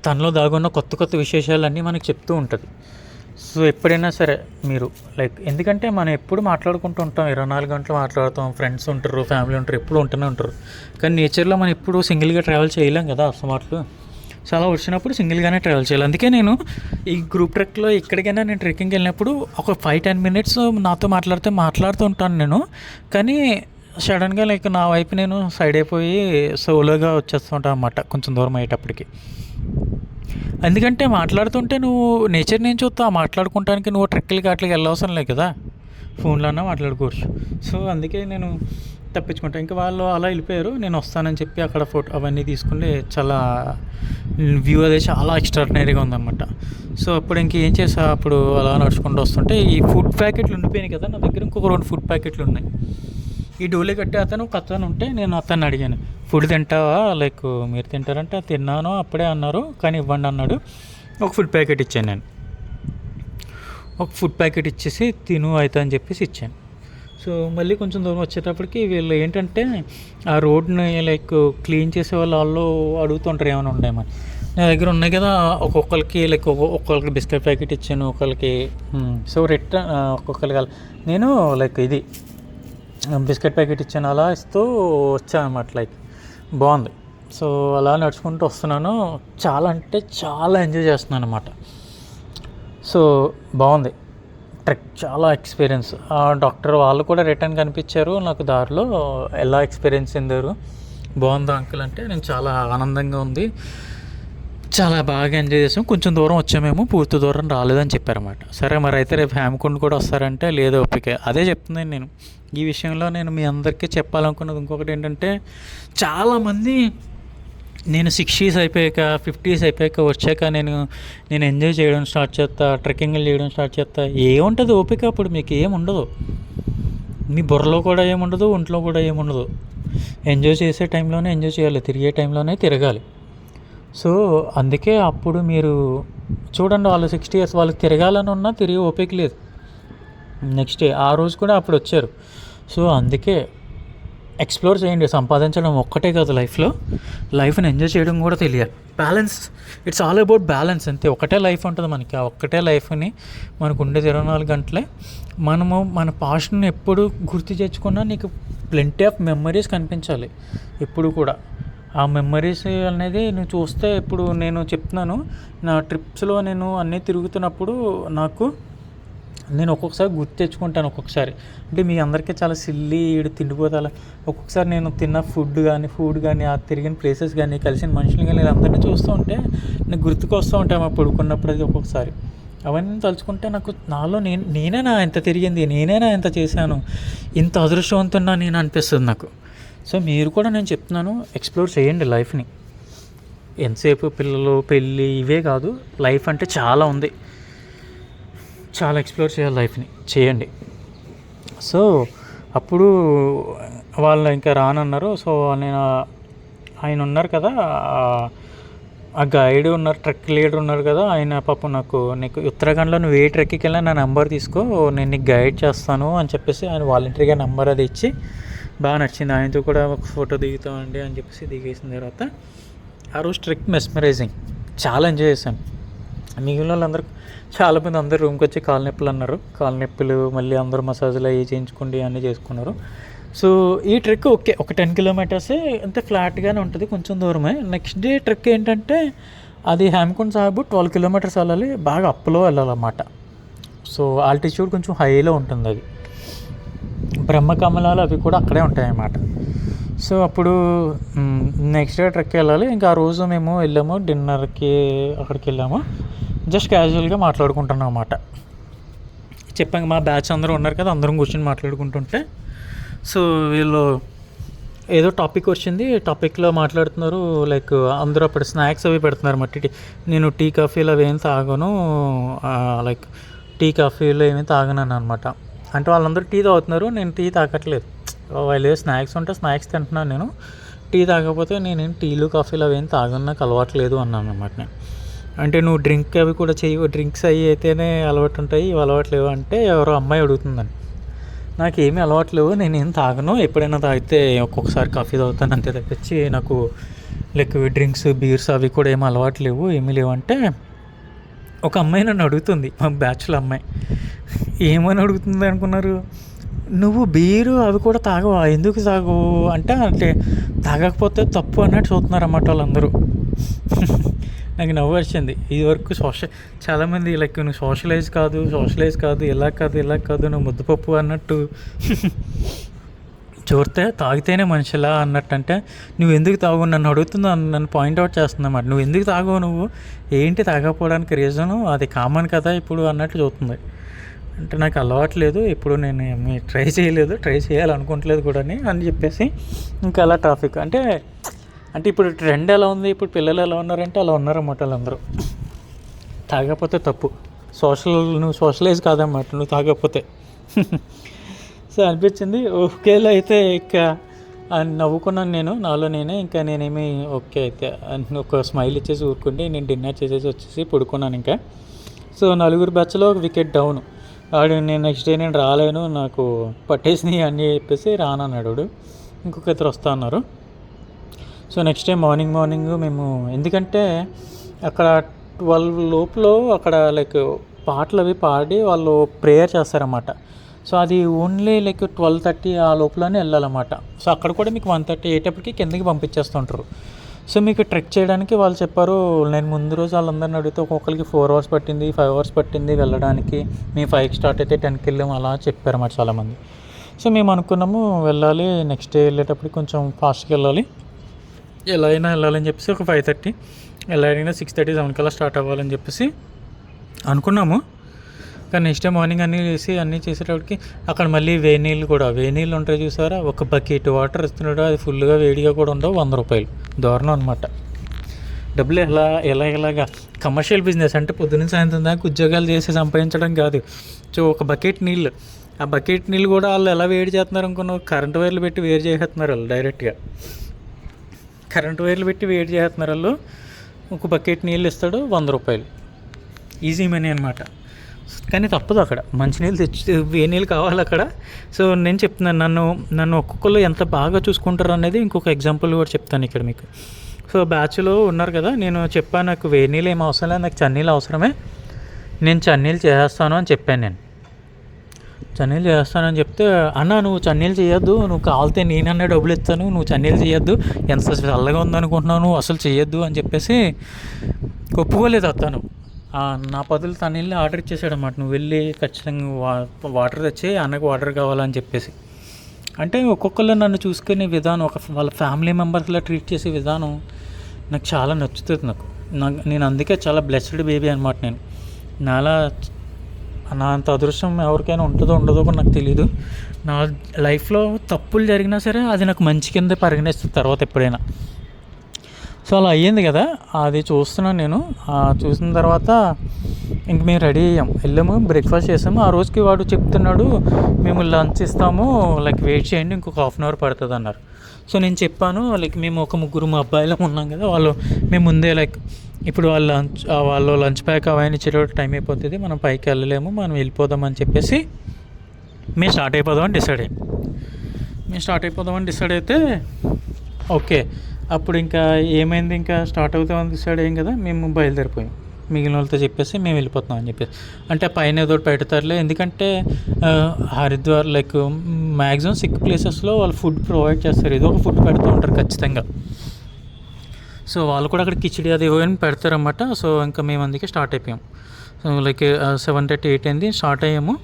తనలో దాగున్న కొత్త విశేషాలన్నీ మనకు చెప్తూ ఉంటుంది. సో ఎప్పుడైనా సరే మీరు లైక్, ఎందుకంటే మనం ఎప్పుడు మాట్లాడుకుంటూ ఉంటాం, 24 గంటలు మాట్లాడుతాం, ఫ్రెండ్స్ ఉంటారు, ఫ్యామిలీ ఉంటారు, ఎప్పుడు ఉంటూనే ఉంటారు. కానీ నేచర్లో మనం ఎప్పుడు సింగిల్గా ట్రావెల్ చేయలేం కదా అసమాట్లు. సో అలా వచ్చినప్పుడు సింగిల్గానే ట్రావెల్ చేయాలి. అందుకే నేను ఈ గ్రూప్ ట్రెక్లో ఎక్కడికైనా నేను ట్రెక్కింగ్కి వెళ్ళినప్పుడు ఒక 5-10 minutes నాతో మాట్లాడుతూ ఉంటాను నేను. కానీ సడన్గా లైక్ నా వైపు నేను సైడ్ అయిపోయి సోలోగా వచ్చేస్తుంటాను అన్నమాట కొంచెం దూరం అయ్యేటప్పటికి. ఎందుకంటే మాట్లాడుతుంటే నువ్వు నేచర్ నేను చూస్తా, మాట్లాడుకుంటానికి నువ్వు ట్రెక్లకి అట్లకి వెళ్ళవసరం లేదు కదా, ఫోన్లో అన్నా మాట్లాడుకోవచ్చు. సో అందుకే నేను తప్పించుకుంటాను. ఇంకా వాళ్ళు అలా వెళ్ళిపోయారు, నేను వస్తానని చెప్పి అక్కడ ఫోటో అవన్నీ తీసుకుంటే చాలా వ్యూ అదే చాలా ఎక్స్ట్రాడినరీగా ఉందన్నమాట. సో అప్పుడు ఇంకేం చేసా, అప్పుడు అలా నడుచుకుంటూ వస్తుంటే ఈ ఫుడ్ ప్యాకెట్లు ఉండిపోయినాయి కదా, నా దగ్గర ఇంకొక 2 ఫుడ్ ప్యాకెట్లు ఉన్నాయి. ఈ డోలే కట్టే ఒక అతను ఉంటే నేను అతన్ని అడిగాను, ఫుడ్ తింటావా, లైక్ మీరు తింటారంటే తిన్నాను అప్పుడే అన్నారు, కానీ ఇవ్వండి అన్నాడు. ఒక ఫుడ్ ప్యాకెట్ ఇచ్చాను నేను. ఒక ఫుడ్ ప్యాకెట్ ఇచ్చేసి తిను అయితే అని చెప్పేసి ఇచ్చాను. సో మళ్ళీ కొంచెం దూరం వచ్చేటప్పటికి వీళ్ళు ఏంటంటే ఆ రోడ్ని లైక్ క్లీన్ చేసే వాళ్ళు అడుగుతుంటారు ఏమైనా ఉండేమని. నా దగ్గర ఉన్నాయి కదా, ఒక్కొక్కరికి లైక్ ఒక్కొక్కరికి బిస్కెట్ ప్యాకెట్ ఇచ్చాను, ఒకరికి సో రిటర్న్ ఒక్కొక్కరికి నేను లైక్ ఇది బిస్కెట్ ప్యాకెట్ ఇచ్చాను, అలా ఇస్తూ వచ్చాను అనమాట. లైక్ బాగుంది. సో అలా నడుచుకుంటూ వస్తున్నాను, చాలా అంటే చాలా ఎంజాయ్ చేస్తున్నాను అనమాట. సో బాగుంది ట్రెక్, చాలా ఎక్స్పీరియన్స్. డాక్టర్ వాళ్ళు కూడా రిటర్న్ కనిపించారు నాకు దారిలో, ఎలా ఎక్స్పీరియన్స్ చెందారు, బాగుంది అంకుల్ అంటే. నేను చాలా ఆనందంగా ఉంది, చాలా బాగా ఎంజాయ్ చేసాం. కొంచెం దూరం వచ్చామేమో, పూర్తి దూరం రాలేదని చెప్పారన్నమాట. సరే మరి అయితే రేపు హేమకుండ్ కూడా వస్తారంటే, లేదు ఓపిక. అదే చెప్తున్నాను నేను ఈ విషయంలో. నేను మీ అందరికీ చెప్పాలనుకున్నది ఇంకొకటి ఏంటంటే, చాలామంది నేను 60s అయిపోయాక 50s అయిపోయాక వచ్చాక నేను ఎంజాయ్ చేయడం స్టార్ట్ చేస్తా, ట్రెక్కింగ్లు చేయడం స్టార్ట్ చేస్తా. ఏముంటుంది ఓపిక అప్పుడు, మీకు ఏముండదు, మీ బుర్రలో కూడా ఏముండదు, ఒంట్లో కూడా ఏముండదు. ఎంజాయ్ చేసే టైంలోనే ఎంజాయ్ చేయాలి, తిరిగే టైంలోనే తిరగాలి. సో అందుకే అప్పుడు మీరు చూడండి, వాళ్ళు 60 years వాళ్ళకి తిరగాలని ఉన్నా తిరిగి ఓపిక లేదు. నెక్స్ట్ డే ఆ రోజు కూడా అప్పుడు వచ్చారు. సో అందుకే ఎక్స్ప్లోర్ చేయండి. సంపాదించడం ఒక్కటే కాదు లైఫ్ని ఎంజాయ్ చేయడం కూడా తెలియాలి. Balance, it's all about balance. అంతే, ఒకటే లైఫ్ ఉంటుంది మనకి. ఆ ఒక్కటే లైఫ్ని, మనకు ఉండేది 24 గంటలే. మనము మన పాస్ట్ని ఎప్పుడు గుర్తు తెచ్చుకున్నా నీకు ప్లెంటీ ఆఫ్ మెమరీస్ కనిపించాలి ఎప్పుడు కూడా. ఆ మెమరీస్ అనేది నువ్వు చూస్తే, ఇప్పుడు నేను చెప్తున్నాను, నా ట్రిప్స్లో నేను అన్నీ తిరుగుతున్నప్పుడు నేను ఒక్కొక్కసారి గుర్తు తెచ్చుకుంటాను. ఒక్కొక్కసారి అంటే మీ అందరికీ చాలా సిల్లీ తిండిపోతాల. ఒక్కొక్కసారి నేను తిన్న ఫుడ్ కానీ ఆ తిరిగిన ప్లేసెస్ కానీ కలిసిన మనుషులు కానీ వీళ్ళందరినీ చూస్తూ ఉంటే నాకు గుర్తుకు వస్తూ ఉంటాయి మా పడుకున్నప్పుడు. అది ఒక్కొక్కసారి అవన్నీ తలుచుకుంటే నాకు నాలో నేనేనా ఇంత తిరిగింది, నేనేనా ఇంత చేశాను, ఇంత అదృష్టవంతున్నా నేను అనిపిస్తుంది నాకు. సో మీరు కూడా నేను చెప్తున్నాను, ఎక్స్ప్లోర్ చేయండి లైఫ్ని. ఎంతసేపు పిల్లలు, పెళ్ళి ఇవే కాదు, లైఫ్ అంటే చాలా ఉంది, చాలా ఎక్స్ప్లోర్ చేయాలి, లైఫ్ని చేయండి. సో అప్పుడు వాళ్ళు ఇంకా రానన్నారు. సో నేను ఆయన ఉన్నారు కదా, ఆ గైడ్ ఉన్నారు, ట్రెక్ లీడర్ ఉన్నారు కదా, ఆయన పాపం నీకు ఉత్తరాఖండ్లో నువ్వు ఏ ట్రెక్కి వెళ్ళినా నా నెంబర్ తీసుకో, నేను నీకు గైడ్ చేస్తాను అని చెప్పేసి ఆయన వాలంటరీగా నెంబర్ అది ఇచ్చి, బాగా నచ్చింది. ఆయనతో కూడా ఒక ఫోటో దిగుతామండి అని చెప్పేసి దిగేసిన తర్వాత ఆ రోజు ట్రెక్ మెస్మరైజింగ్, చాలా ఎంజాయ్ చేశాను. మిగిలిన వాళ్ళందరూ చాలామంది అందరూ రూమ్కి వచ్చి కాలు నొప్పులు అన్నారు. కాలు నొప్పులు మళ్ళీ అందరూ మసాజులు అవి చేయించుకోండి అన్నీ చేసుకున్నారు. సో ఈ ట్రెక్ ఓకే, ఒక 10 kilometers అంతే, ఫ్లాట్గానే ఉంటుంది, కొంచెం దూరమే. నెక్స్ట్ డే ట్రెక్ ఏంటంటే, అది హేమకుండ్ సాహిబ్ 12 kilometers వెళ్ళాలి, బాగా అప్లో వెళ్ళాలన్నమాట. సో ఆల్టిట్యూడ్ కొంచెం హైలో ఉంటుంది. అది బ్రహ్మకమలాలు అవి కూడా అక్కడే ఉంటాయి అన్నమాట. సో అప్పుడు నెక్స్ట్ డే ట్రెక్కి వెళ్ళాలి. ఇంకా ఆ రోజు మేము వెళ్ళాము డిన్నర్కి, అక్కడికి వెళ్ళాము. జస్ట్ క్యాజువల్గా మాట్లాడుకుంటున్నాం అన్నమాట. చెప్పాక మా బ్యాచ్ అందరూ ఉన్నారు కదా, అందరం కూర్చొని మాట్లాడుకుంటుంటే, సో వీళ్ళు ఏదో టాపిక్ వచ్చింది, టాపిక్లో మాట్లాడుతున్నారు. లైక్ అందరూ అప్పుడు స్నాక్స్ అవి పెడుతున్నారు మట్టి. నేను టీ కాఫీలు అవి ఏం తాగను, లైక్ టీ కాఫీలు ఏమీ తాగనని అనమాట. అంటే వాళ్ళందరూ టీ తాగుతున్నారు, నేను టీ తాగట్లేదు. వాళ్ళు స్నాక్స్ ఉంటే స్నాక్స్ తింటున్నాను, నేను టీ తాగకపోతే నేనేం టీలు కాఫీలు అవి ఏం తాగను, నాకు అలవాట్లేదు అన్నాను అనమాట. నేను అంటే నువ్వు డ్రింక్ అవి కూడా చేయవు, డ్రింక్స్ అవి అయితేనే అలవాటు ఉంటాయి, ఇవి అలవాట్లేవు అంటే ఎవరో అమ్మాయి అడుగుతుందని. నాకేమీ అలవాట్లేవు, నేనేం తాగను, ఎప్పుడైనా తాగితే ఒక్కొక్కసారి కాఫీ తాగుతాను అంతే తప్పించి నాకు లైక్ డ్రింక్స్, బీర్స్ అవి కూడా ఏమీ అలవాట్లేవు, ఏమీ లేవంటే ఒక అమ్మాయి నన్ను అడుగుతుంది, మా బ్యాచ్లో అమ్మాయి. ఏమని అడుగుతుంది అనుకున్నారు? నువ్వు బీరు అవి కూడా తాగవా, ఎందుకు తాగవు అంటే తాగకపోతే తప్పు అన్నట్టు చూస్తున్నారు అన్నమాట వాళ్ళందరూ. నాకు నవ్వు వచ్చింది. ఇది వరకు చాలామంది లైక్ నువ్వు సోషలైజ్ కాదు, ఇలా కాదు, నువ్వు ముద్దపప్పు అన్నట్టు చూస్తే, తాగితేనే మనిషిలా అన్నట్టు. అంటే నువ్వు ఎందుకు తాగు, నన్ను అడుగుతుందో, నన్ను పాయింట్అవుట్ చేస్తుందన్నమాట. నువ్వు ఎందుకు తాగవు, నువ్వు ఏంటి తాగకపోవడానికి రీజను, అది కామన్ కదా ఇప్పుడు అన్నట్టు చూస్తుంది. అంటే నాకు అలవాట్లేదు, ఇప్పుడు నేను ఏమి ట్రై చేయలేదు, ట్రై చేయాలనుకోవట్లేదు కూడా అని చెప్పేసి ఇంకా అలా ట్రాఫిక్ అంటే ఇప్పుడు ట్రెండ్ ఎలా ఉంది, ఇప్పుడు పిల్లలు ఎలా ఉన్నారంటే అలా ఉన్నారన్నమాట వాళ్ళందరూ. తాగకపోతే తప్పు, నువ్వు సోషలైజ్ కాదన్నమాట నువ్వు తాగకపోతే. సో అనిపించింది ఓకేలా అయితే ఇంకా నవ్వుకున్నాను నేను నాలో నేనే. ఇంకా నేనేమి ఓకే అయితే ఒక స్మైల్ ఇచ్చేసి ఊరుకుంటే నేను డిన్నర్ చేసేసి వచ్చేసి పడుకున్నాను ఇంకా. సో 4 బ్యాచ్లో ఒక వికెట్ డౌన్. నేను నెక్స్ట్ డే నేను రాలేను, నాకు పట్టేసినాయి అని చెప్పేసి రానన్నాడు. ఇంకొక ఇద్దరు వస్తా అన్నారు. సో నెక్స్ట్ డే మార్నింగ్ మేము, ఎందుకంటే అక్కడ 12 లోపల అక్కడ లైక్ పాటలు అవి పాడి వాళ్ళు ప్రేయర్ చేస్తారన్నమాట. సో అది ఓన్లీ లైక్ 12:30 ఆ లోపలనే వెళ్ళాలన్నమాట. సో అక్కడ కూడా మీకు 1:30 అయ్యేటప్పటికి కిందకి పంపించేస్తుంటారు. సో మీకు ట్రెక్ చేయడానికి వాళ్ళు చెప్పారు, నేను ముందు రోజు వాళ్ళందరిని అడిగితే ఒక్కొక్కరికి 4 అవర్స్ పట్టింది, 5 అవర్స్ పట్టింది వెళ్ళడానికి, మేము 5కి స్టార్ట్ అయితే 10కి వెళ్ళాము అలా చెప్పారన్నమాట చాలామంది. సో మేము అనుకున్నాము వెళ్ళాలి, నెక్స్ట్ డే వెళ్ళేటప్పటికి కొంచెం ఫాస్ట్గా వెళ్ళాలి, ఎలా అయినా వెళ్ళాలని చెప్పేసి ఒక 5:30 ఎలా అయినా 6:30, 7 కల్లా స్టార్ట్ అవ్వాలని చెప్పేసి అనుకున్నాము. కానీ నెక్స్ట్ డే మార్నింగ్ అన్నీ చేసేటప్పటికి అక్కడ మళ్ళీ వేనీళ్ళు ఉంటాయి చూసారా, ఒక బకెట్ వాటర్ ఇస్తున్నాడు, అది ఫుల్గా వేడిగా కూడా ఉండవు, 100 రూపాయలు. దారుణం అనమాట. డబ్బులు ఎలాగా కమర్షియల్ బిజినెస్ అంటే పొద్దున్న సాయంత్రం దాకా ఉద్యోగాలు చేసి సంపాదించడం కాదు. సో ఒక బకెట్ నీళ్ళు, ఆ బకెట్ నీళ్ళు కూడా వాళ్ళు ఎలా వేడి చేస్తున్నారు అనుకున్నావు, కరెంటు వైర్లు పెట్టి వేడి చేసేస్తున్నారు వాళ్ళు డైరెక్ట్గా. కరెంటు వైర్లు పెట్టి వేడి చేస్తున్నారు వాళ్ళు. ఒక బకెట్ నీళ్ళు ఇస్తాడు, 100 రూపాయలు. ఈజీ మనీ అనమాట. కానీ తప్పదు, అక్కడ మంచినీళ్ళు వేనీళ్ళు కావాలి అక్కడ. సో నేను చెప్తున్నాను, నన్ను ఒక్కొక్కరు ఎంత బాగా చూసుకుంటారు అనేది ఇంకొక ఎగ్జాంపుల్ కూడా చెప్తాను ఇక్కడ మీకు. సో బ్యాచ్లో ఉన్నారు కదా, నేను చెప్పాను నాకు వేనీళ్ళు ఏం అవసరం లేదు, నాకు చన్నీళ్ళు అవసరమే, నేను చన్నీళ్ళు చేస్తాను అని చెప్పాను. నేను చన్నీళ్ళు చేస్తానని చెప్తే, అన్న నువ్వు చన్నీళ్ళు చేయొద్దు, నువ్వు కావాలితే నేనన్నా డబ్బులు ఇస్తాను, నువ్వు చన్నీళ్ళు చేయొద్దు, ఎంత చల్లగా ఉందనుకుంటున్నావు, నువ్వు అసలు చేయొద్దు అని చెప్పేసి ఒప్పుకోలేదు అతను. నా బదులు తను వెళ్ళి ఆర్డర్ ఇచ్చేసాడు అన్నమాట, నువ్వు వెళ్ళి ఖచ్చితంగా వాటర్ తెచ్చి అన్నకు వాటర్ కావాలని చెప్పేసి. అంటే ఒక్కొక్కరు నన్ను చూసుకునే విధానం, వాళ్ళ ఫ్యామిలీ మెంబర్స్లా ట్రీట్ చేసే విధానం నాకు చాలా నచ్చుతుంది. నేను అందుకే చాలా బ్లెస్డ్ బేబీ అనమాట. నా అంత అదృష్టం ఎవరికైనా ఉంటుందో ఉండదో కూడా నాకు తెలీదు. నా లైఫ్లో తప్పులు జరిగినా సరే అది నాకు మంచి కింద పరిగణిస్తుంది తర్వాత ఎప్పుడైనా. సో అలా అయ్యింది కదా, అది చూస్తున్నాను నేను. చూసిన తర్వాత ఇంక మేము రెడీ వెళ్ళాము, బ్రేక్ఫాస్ట్ చేసాము. ఆ రోజుకి వాడు చెప్తున్నాడు, మేము లంచ్ ఇస్తాము, లైక్ వెయిట్ చేయండి, ఇంకొక 1/2 అవర్ పడుతుంది అన్నారు. సో నేను చెప్పాను, లైక్ మేము ఒక 3 అబ్బాయిలు ఉన్నాం కదా, మేము ముందే లైక్ ఇప్పుడు వాళ్ళు లంచ్ ప్యాక్ అవన్నీ ఇచ్చేటప్పుడు టైం అయిపోతుంది, మనం పైకి వెళ్ళలేము, మనం వెళ్ళిపోదామని చెప్పేసి మేము స్టార్ట్ అయిపోదామని డిసైడ్ అయితే ఓకే. అప్పుడు ఇంకా ఏమైంది, ఇంకా స్టార్ట్ అవుతామని డిసైడ్ అయ్యాం కదా, మేము బయలుదేరిపోయాం. మిగిలిన వాళ్ళతో చెప్పేసి మేము వెళ్ళిపోతున్నాం అని చెప్పేసి. అంటే పైన ఏదో పెడతారులే, ఎందుకంటే హరిద్వార్ లైక్ మ్యాక్సిమం 6 ప్లేసెస్లో వాళ్ళు ఫుడ్ ప్రొవైడ్ చేస్తారు, ఏదో ఒక ఫుడ్ పెడుతూ ఉంటారు ఖచ్చితంగా. సో వాళ్ళు కూడా అక్కడ కిచిడి అది ఏమైనా పెడతారన్నమాట. సో ఇంకా మేము అందుకే స్టార్ట్ అయిపోయాం. సో లైక్ 7:30, 8 అయింది, స్టార్ట్ అయ్యాము.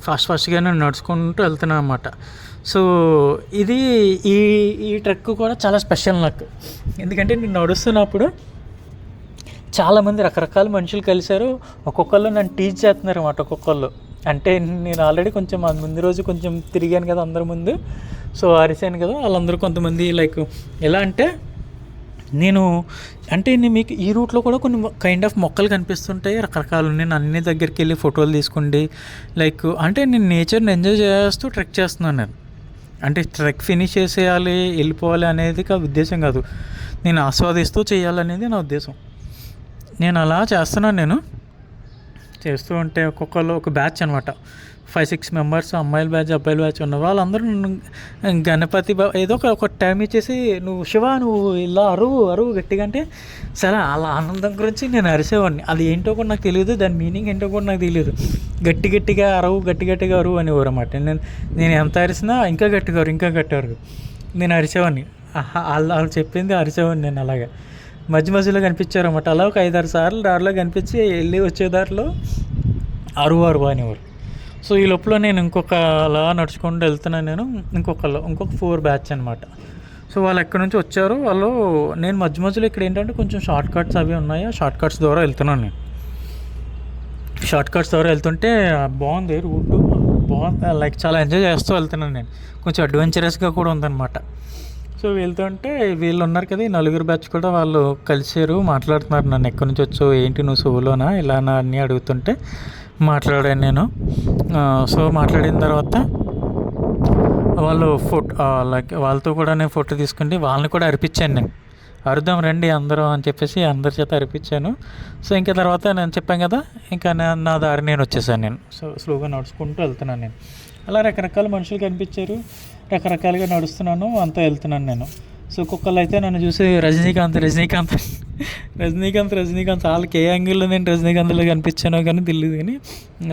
ఫాస్ట్గానే నడుచుకుంటూ వెళ్తున్నాం అన్నమాట. సో ఇది ఈ ట్రెక్ కూడా చాలా స్పెషల్ నాకు, ఎందుకంటే నేను నడుస్తున్నప్పుడు చాలామంది రకరకాల మనుషులు కలిశారు. ఒక్కొక్కళ్ళు నన్ను టీచ్ చేస్తున్నారు అన్నమాట. ఒక్కొక్కళ్ళు అంటే నేను ఆల్రెడీ కొంచెం ముందు రోజు కొంచెం తిరిగాను కదా అందరి ముందు, సో అరిసాను కదా, వాళ్ళందరూ కొంతమంది లైక్ ఎలా అంటే నేను మీకు ఈ రూట్లో కూడా కొన్ని కైండ్ ఆఫ్ మొక్కలు కనిపిస్తుంటాయి రకరకాలు. నేను అన్ని దగ్గరికి వెళ్ళి ఫోటోలు తీసుకోండి, లైక్ అంటే నేను నేచర్ని ఎంజాయ్ చేస్తూ ట్రెక్ చేస్తున్నాను. అంటే ట్రెక్ ఫినిష్ చేసేయాలి వెళ్ళిపోవాలి అనేది ఉద్దేశం కాదు, నేను ఆస్వాదిస్తూ చేయాలనేది నా ఉద్దేశం. నేను అలా చేస్తున్నాను. నేను చేస్తూ ఉంటే ఒక్కొక్కరు ఒక బ్యాచ్ అనమాట, 5-6 మెంబర్స్, అమ్మాయిల బ్యాచ్ అబ్బాయిల బ్యాచ్ ఉన్న వాళ్ళందరూ గణపతి ఏదో ఒక టైం ఇచ్చేసి, నువ్వు శివ నువ్వు ఇలా అరువు గట్టిగా అంటే సరే, అలా ఆనందం గురించి నేను అరిసేవాడిని. అది ఏంటో కూడా నాకు తెలియదు, దాని మీనింగ్ ఏంటో కూడా నాకు తెలియదు. గట్టిగా అరువు అనేవారు అన్నమాట. నేను ఎంత అరిసినా ఇంకా గట్టిగా నేను అరిసేవాడిని. వాళ్ళు చెప్పింది అరిసేవాడిని నేను. అలాగా మధ్యలో కనిపించారు అన్నమాట. అలా ఒక 5-6 సార్లు దారిలో కనిపించి వెళ్ళి వచ్చే దారిలో అరువు అనేవారు. సో ఈ లోపల నేను ఇంకొక అలా నడుచుకుంటూ వెళ్తున్నాను. నేను ఇంకొక 4 బ్యాచ్ అనమాట. సో వాళ్ళు ఎక్కడి నుంచి వచ్చారు నేను మధ్యలో ఇక్కడ ఏంటంటే కొంచెం షార్ట్ కట్స్ అవి ఉన్నాయి, ఆ షార్ట్ కట్స్ ద్వారా వెళ్తున్నాను. నేను షార్ట్ కట్స్ ద్వారా వెళ్తుంటే బాగుంది రూట్, బాగుంది, లైక్ చాలా ఎంజాయ్ చేస్తూ వెళ్తున్నాను నేను. కొంచెం అడ్వెంచరస్గా కూడా ఉందన్నమాట. సో వెళ్తుంటే వీళ్ళు ఉన్నారు కదా, ఈ 4 బ్యాచ్ కూడా వాళ్ళు కలిసారు, మాట్లాడుతున్నారు. నన్ను ఎక్కడి నుంచి వచ్చావు, ఏంటి నువ్వు సోలోనా ఇలానా అన్నీ అడుగుతుంటే మాట్లాడాను నేను. సో మాట్లాడిన తర్వాత వాళ్ళు లైక్ వాళ్ళతో కూడా నేను ఫోటో తీసుకుంటే వాళ్ళని కూడా అర్పించాను. నేను అరుద్దాం రండి అందరూ అని చెప్పేసి అందరి చేత అర్పించాను. సో ఇంకా తర్వాత నేను చెప్పాను కదా, ఇంకా నా దారి నేను వచ్చేసాను. నేను సో స్లోగా నడుచుకుంటూ వెళ్తున్నాను. నేను అలా రకరకాల మనుషులు కనిపించారు, రకరకాలుగా నడుస్తున్నాను, అంతా వెళ్తున్నాను నేను. సో ఒక్కొక్కళ్ళు అయితే నన్ను చూసి రజనీకాంత్ రజనీకాంత్ వాళ్ళకి ఏ యాంగిల్లో నేను రజనీకాంత్లో కనిపించానో కానీ తెలియదు, కానీ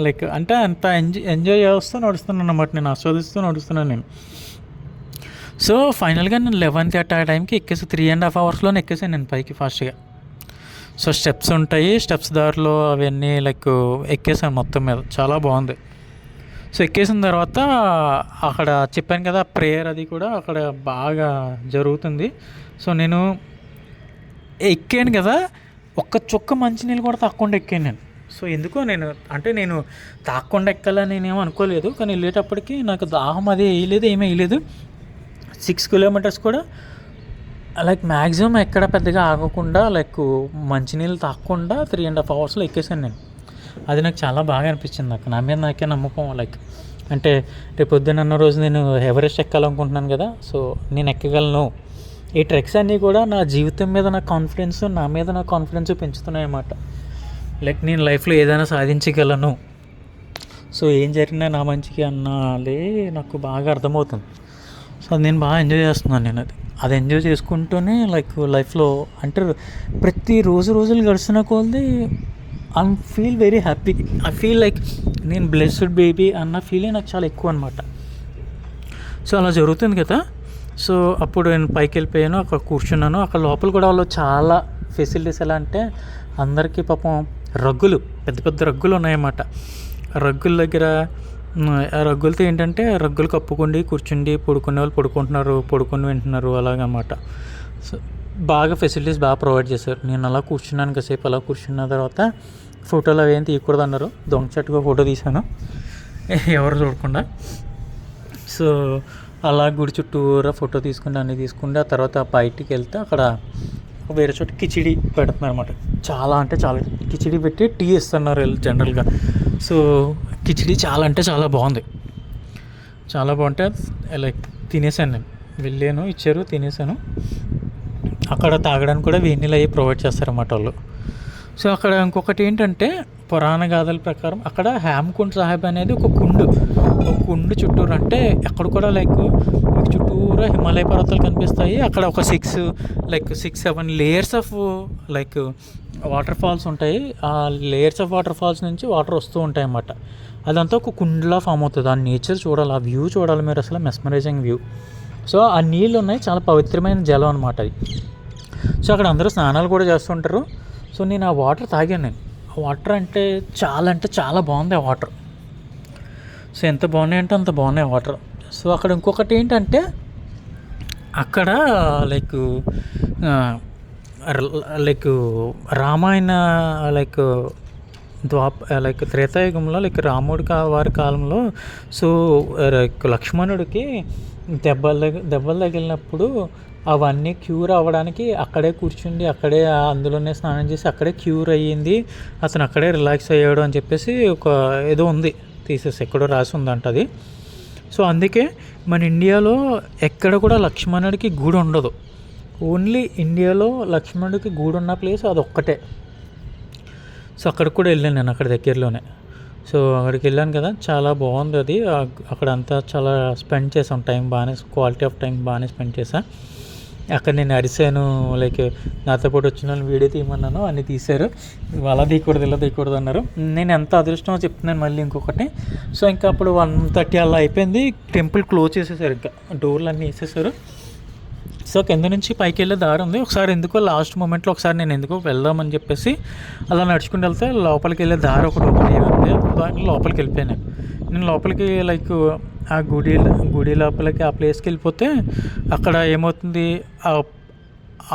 లైక్ అంటే అంత ఎంజాయ్ చేస్తూ నడుస్తున్నాను అన్నమాట, నేను ఆస్వాదిస్తూ నడుస్తున్నాను నేను. సో ఫైనల్గా నేను 11:30 ఆ టైంకి ఎక్కేసి 3.5 అవర్స్లోనే ఎక్కేసాను నేను పైకి ఫాస్ట్గా. సో స్టెప్స్ ఉంటాయి, స్టెప్స్ దారిలో అవన్నీ లైక్ ఎక్కేసాను మొత్తం మీద, చాలా బాగుంది. సో ఎక్కేసిన తర్వాత అక్కడ చెప్పాను కదా ప్రేయర్ అది కూడా అక్కడ బాగా జరుగుతుంది. సో నేను ఎక్కాను కదా, ఒక్క చుక్క మంచినీళ్ళు కూడా తాక్కుండా ఎక్కాను నేను. సో ఎందుకో నేను తాక్కుండా ఎక్కాలని నేనేమో అనుకోలేదు, కానీ వెళ్ళేటప్పటికి నాకు దాహం అది వేయలేదు, ఏమీ వేయలేదు. 6 కిలోమీటర్స్ కూడా లైక్ మ్యాక్సిమం ఎక్కడ పెద్దగా ఆగకుండా లైక్ మంచినీళ్ళు తాగకుండా 3.5 అవర్స్లో ఎక్కేసాను నేను. అది నాకు చాలా బాగా అనిపించింది, నా మీద నాకే నమ్మకం. లైక్ అంటే రేపు పొద్దున్న రోజు నేను ఎవరెస్ట్ ఎక్కాలనుకుంటున్నాను కదా, సో నేను ఎక్కగలను. ఈ ట్రెక్స్ అన్నీ కూడా నా జీవితం మీద నా కాన్ఫిడెన్స్, నా మీద నా కాన్ఫిడెన్స్ పెంచుతున్నాయి అన్నమాట. లైక్ నేను లైఫ్లో ఏదైనా సాధించగలను, సో ఏం జరిగినా నా మంచికి అన్నాలే నాకు బాగా అర్థమవుతుంది. సో అది నేను బాగా ఎంజాయ్ చేస్తున్నాను. నేను అది ఎంజాయ్ చేసుకుంటూనే లైక్ లైఫ్లో అంటే ప్రతి రోజులు గడిచిన కొద్దీ I feel very happy. I feel like నేను బ్లెస్డ్ బేబీ అన్న ఫీలింగ్ నాకు చాలా ఎక్కువ అనమాట. సో అలా జరుగుతుంది కదా. సో అప్పుడు నేను పైకి వెళ్ళిపోయాను, అక్కడ కూర్చున్నాను. అక్కడ లోపల కూడా వాళ్ళు చాలా ఫెసిలిటీస్ ఎలా అంటే అందరికీ పాపం రగ్గులు, పెద్ద పెద్ద రగ్గులు ఉన్నాయన్నమాట. రగ్గుల దగ్గర ఆ రగ్గులతో ఏంటంటే రగ్గులు కప్పుకోండి, కూర్చుండి, పడుకునే వాళ్ళు పడుకొని వింటున్నారు అలాగన్నమాట. సో బాగా ఫెసిలిటీస్ బాగా ప్రొవైడ్ చేశారు. నేను అలా కూర్చున్నాను, కాసేపు అలా కూర్చున్న తర్వాత ఫోటోలు అవి ఏం తీయకూడదు అన్నారు. దొంగచట్టుగా ఫోటో తీశాను ఎవరు చూడకుండా. సో అలా గుడి చుట్టూరా ఫోటో తీసుకుంటే అన్నీ తీసుకుంటే ఆ తర్వాత బయటికి వెళ్తే అక్కడ వేరే చోట కిచిడి పెడుతున్నారు అనమాట. చాలా కిచిడి పెట్టి టీ ఇస్తున్నారు జనరల్గా. సో కిచిడి చాలా బాగుంది, చాలా బాగుంటే లైక్ తినేసాను నేను. వెళ్ళాను, ఇచ్చారు, తినేసాను. అక్కడ తాగడానికి కూడా వేడి నీళ్ళు అవి ప్రొవైడ్ చేస్తారన్నమాట వాళ్ళు. సో అక్కడ ఇంకొకటి ఏంటంటే పురాణ గాథల ప్రకారం అక్కడ హేమకుండ్ సాహెబ్ అనేది ఒక కుండు చుట్టూరు, అంటే అక్కడ కూడా లైక్ మీకు చుట్టూరా హిమాలయ పర్వతాలు కనిపిస్తాయి. అక్కడ ఒక 6-7 layers of like water falls ఉంటాయి. ఆ లేయర్స్ ఆఫ్ వాటర్ ఫాల్స్ నుంచి వాటర్ వస్తూ ఉంటాయి అన్నమాట. అదంతా ఒక కుండలా ఫామ్ అవుతుంది. ఆ నేచర్ చూడాలి, ఆ వ్యూ చూడాలి మీరు, అసలు మెస్మరైజింగ్ వ్యూ. సో ఆ నీళ్ళు ఉన్నాయి, చాలా పవిత్రమైన జలం అనమాట అది. సో అక్కడ అందరూ స్నానాలు కూడా చేస్తుంటారు. సో నేను ఆ వాటర్ తాగాను. నేను ఆ వాటర్ అంటే చాలా బాగుంది ఆ వాటర్. సో ఎంత బాగున్నాయి అంటే అంత బాగున్నాయి వాటర్. సో అక్కడ ఇంకొకటి ఏంటంటే అక్కడ లైక్ రామాయణ త్రేతాయుగంలో రాముడి వారి కాలంలో సో లక్ష్మణుడికి దెబ్బలు తగిలినప్పుడు అవన్నీ క్యూర్ అవ్వడానికి అక్కడే కూర్చుండి అక్కడే అందులోనే స్నానం చేసి అక్కడే క్యూర్ అయ్యింది, అతను అక్కడే రిలాక్స్ అయ్యాడు అని చెప్పేసి ఒక ఏదో ఉంది, తీసేసి ఎక్కడో రాసి ఉందంట అది. సో అందుకే మన ఇండియాలో ఎక్కడ కూడా లక్ష్మణుడికి గుడి ఉండదు. ఓన్లీ ఇండియాలో లక్ష్మణుడికి గుడి ఉన్న ప్లేస్ అది ఒక్కటే. సో అక్కడికి కూడా వెళ్ళాను నేను, అక్కడ దగ్గరలోనే. సో అక్కడికి వెళ్ళాను కదా, చాలా బాగుంది అది. అక్కడంతా చాలా స్పెండ్ చేసాం టైం, బాగానే క్వాలిటీ ఆఫ్ టైం బాగానే స్పెండ్ చేశాను. అక్కడ నేను అరిసాను, లైక్ నాతో పాటు వచ్చిన వాళ్ళు వీడియో తీయమన్నాను, అన్నీ తీశారు. అలా తీయకూడదు అన్నారు. నేను ఎంత అదృష్టమో చెప్తున్నాను మళ్ళీ ఇంకొకటి. సో ఇంకా అప్పుడు 1:30 అలా అయిపోయింది, టెంపుల్ క్లోజ్ చేసేసారు, ఇంకా డోర్లు అన్నీ వేసేసారు. సో కింద నుంచి పైకి వెళ్ళే దారి ఉంది. ఒకసారి ఎందుకో లాస్ట్ మూమెంట్లో ఒకసారి నేను ఎందుకో వెళ్దామని చెప్పేసి అలా నడుచుకుంటూ వెళ్తే లోపలికి వెళ్ళే దారి ఒకటి ఓపెన్ అయ్యింది. దాంట్లో లోపలికి వెళ్ళిపోయాను నేను. లోపలికి లైక్ ఆ గుడి లోపలికి ఆ ప్లేస్కి వెళ్ళిపోతే అక్కడ ఏమవుతుంది,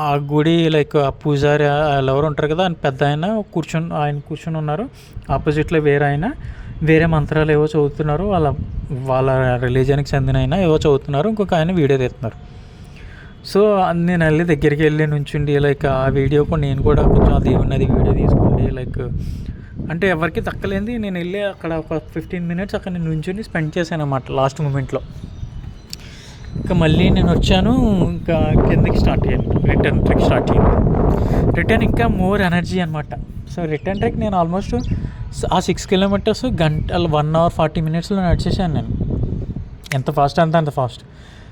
ఆ గుడి లైక్ ఆ పూజారి ఎవరు ఉంటారు కదా, ఆయన పెద్ద ఆయన కూర్చొని ఉన్నారు. ఆపోజిట్లో వేరే మంత్రాలు ఏవో చదువుతున్నారు, వాళ్ళ రిలీజియన్కి చెందిన ఆయన ఏవో చదువుతున్నారు, ఇంకొక ఆయన వీడియో తీస్తున్నారు. సో నేను దగ్గరికి వెళ్ళి నుంచుండి లైక్ ఆ వీడియో కూడా నేను కూడా కొంచెం అది ఉన్నది వీడియో తీసుకోండి లైక్ అంటే ఎవరికి దక్కలేంది. నేను వెళ్ళి అక్కడ ఒక 15 మినిట్స్ అక్కడ నేను నుంచుని స్పెండ్ చేశాను అన్నమాట లాస్ట్ మూమెంట్లో. ఇంకా మళ్ళీ నేను వచ్చాను, ఇంకా కిందకి స్టార్ట్ అయ్యాను, రిటర్న్ ట్రెక్ స్టార్ట్ అయ్యాను. రిటర్న్ ఇంకా మోర్ ఎనర్జీ అనమాట. సో రిటర్న్ ట్రెక్ నేను ఆల్మోస్ట్ ఆ 6 కిలోమీటర్స్ 1 hour 40 minutesలో నడిచేసాను నేను. ఎంత ఫాస్ట్ అంటే అంత ఫాస్ట్.